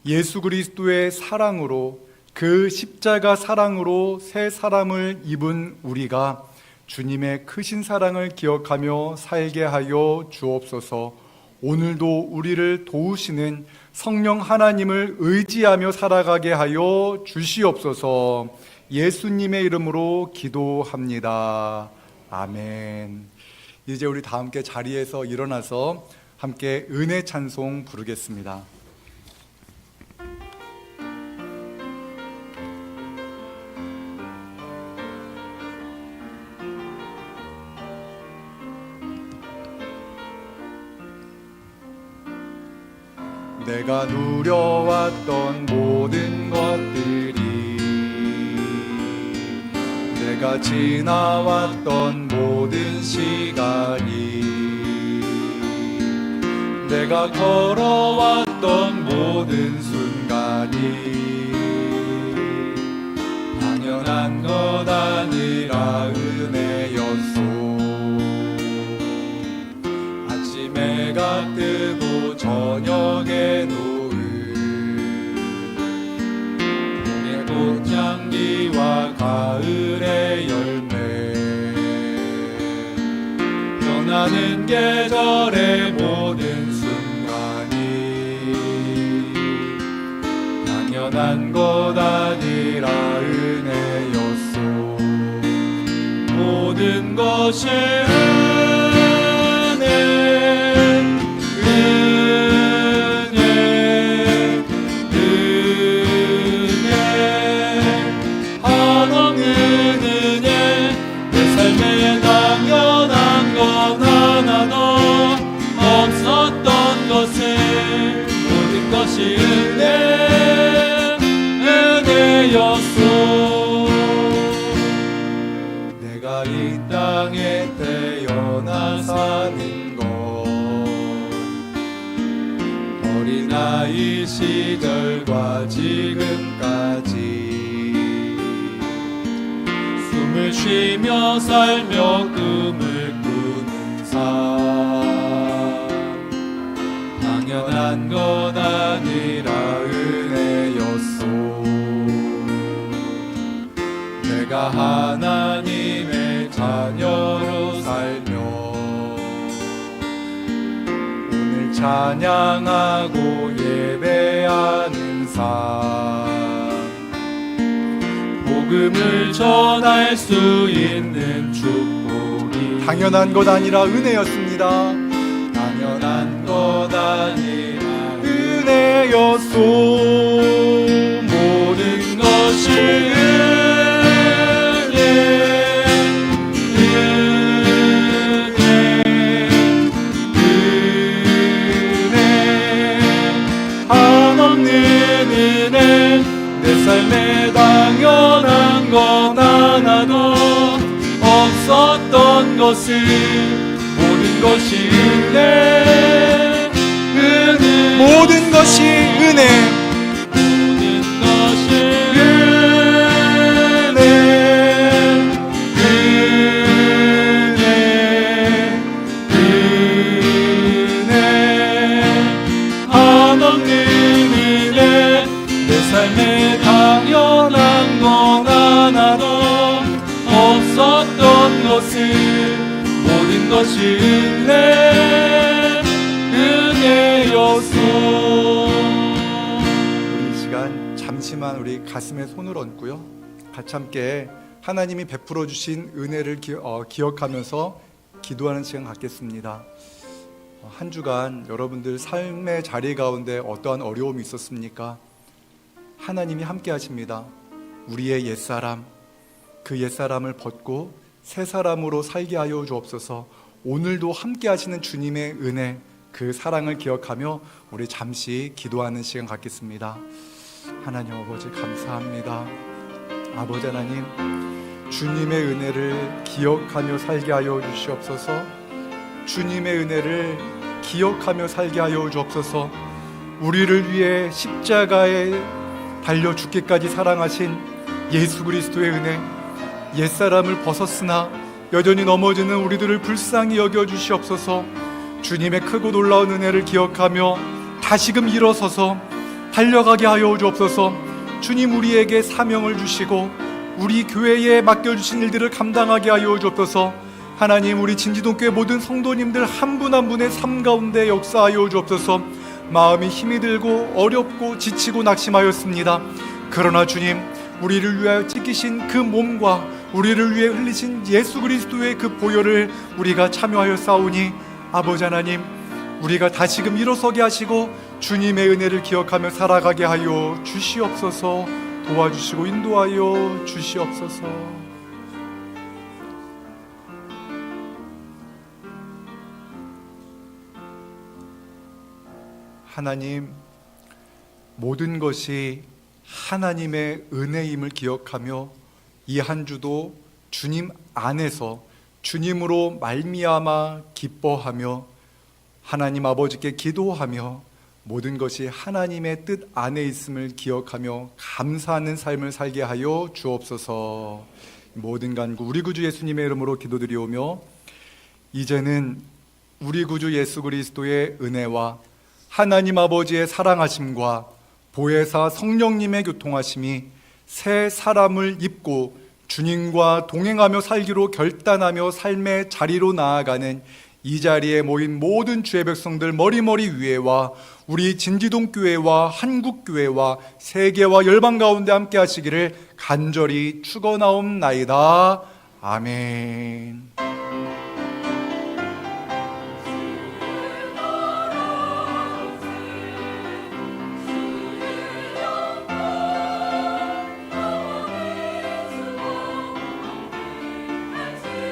예수 그리스도의 사랑으로, 그 십자가 사랑으로 새 사람을 입은 우리가 주님의 크신 사랑을 기억하며 살게 하여 주옵소서. 오늘도 우리를 도우시는 성령 하나님을 의지하며 살아가게 하여 주시옵소서. 예수님의 이름으로 기도합니다. 아멘. 이제 우리 다 함께 자리에서 일어나서 함께 은혜 찬송 부르겠습니다. 내가 누려왔던 모든 것들이, 내가 지나왔던 모든 시간이, 내가 걸어왔던 모든 순간이 당연한 것 아니라 은혜였소. 아침에 해가 뜨고 저녁에 노을, 봄의 꽃향기와 가을의 열매, 변하는 계절의 모든 순간이 당연한 것 아니라 은혜였소. 모든 것이 한없는 은혜 것은 모든 것이 은혜였소. 내가 이 땅에 태어나 사는 것, 어린아이 시절과 지금까지 숨을 쉬며 살며 꿈을 꾸는 삶, 당연한 것 아니라 은혜였소. 내가 하나님의 자녀로 살며 오늘 찬양하고 예배하는 삶, 복음을 전할 수 있는 축복이 당연한 것 아니라 은혜였습니다. 당연한 것 아니라 은혜였소. 모든 것이 한없는 은혜, 내 삶에 당연한 건 하나도 없었던 것을 모든 것이 은혜, 모든 것이 은혜, 모든 것이 한없는 은혜, 내 삶에 당연한 건 하나도 없었던 것을 모든 것이 은혜였소. 우리 이 시간 잠시만 우리 가슴에 손을 얹고요, 같이 함께 하나님이 베풀어 주신 은혜를 기억하면서 기도하는 시간 갖겠습니다. 한 주간 여러분들 삶의 자리 가운데 어떠한 어려움이 있었습니까? 하나님이 함께 하십니다. 우리의 옛사람, 그 옛사람을 벗고 새 사람으로 살게 하여 주옵소서. 오늘도 함께 하시는 주님의 은혜, 그 사랑을 기억하며 우리 잠시 기도하는 시간 갖겠습니다. 하나님 아버지 감사합니다. 아버지 하나님, 주님의 은혜를 기억하며 살게 하여 주시옵소서. 주님의 은혜를 기억하며 살게 하여 주옵소서. 우리를 위해 십자가에 달려 죽기까지 사랑하신 예수 그리스도의 은혜, 옛사람을 벗었으나 여전히 넘어지는 우리들을 불쌍히 여겨 주시옵소서. 주님의 크고 놀라운 은혜를 기억하며 다시금 일어서서 달려가게 하여 주옵소서. 주님 우리에게 사명을 주시고 우리 교회에 맡겨주신 일들을 감당하게 하여 주옵소서. 하나님, 우리 진지동교회 모든 성도님들 한 분 한 분의 삶 가운데 역사하여 주옵소서. 마음이 힘이 들고 어렵고 지치고 낙심하였습니다. 그러나 주님, 우리를 위하여 찢기신 그 몸과 우리를 위해 흘리신 예수 그리스도의 그 보혈을 우리가 참여하여 싸우니 아버지 하나님, 우리가 다시금 일어서게 하시고 주님의 은혜를 기억하며 살아가게 하여 주시옵소서. 도와주시고 인도하여 주시옵소서. 하나님, 모든 것이 하나님의 은혜임을 기억하며 이 한 주도 주님 안에서 주님으로 말미암아 기뻐하며 하나님 아버지께 기도하며 모든 것이 하나님의 뜻 안에 있음을 기억하며 감사하는 삶을 살게 하여 주옵소서. 모든 간구 우리 구주 예수님의 이름으로 기도드리오며, 이제는 우리 구주 예수 그리스도의 은혜와 하나님 아버지의 사랑하심과 보혜사 성령님의 교통하심이 새 사람을 입고 주님과 동행하며 살기로 결단하며 삶의 자리로 나아가는 이 자리에 모인 모든 주의 백성들 머리머리 위에와 우리 진지동교회와 한국교회와 세계와 열방 가운데 함께 하시기를 간절히 축원하옵나이다. 아멘.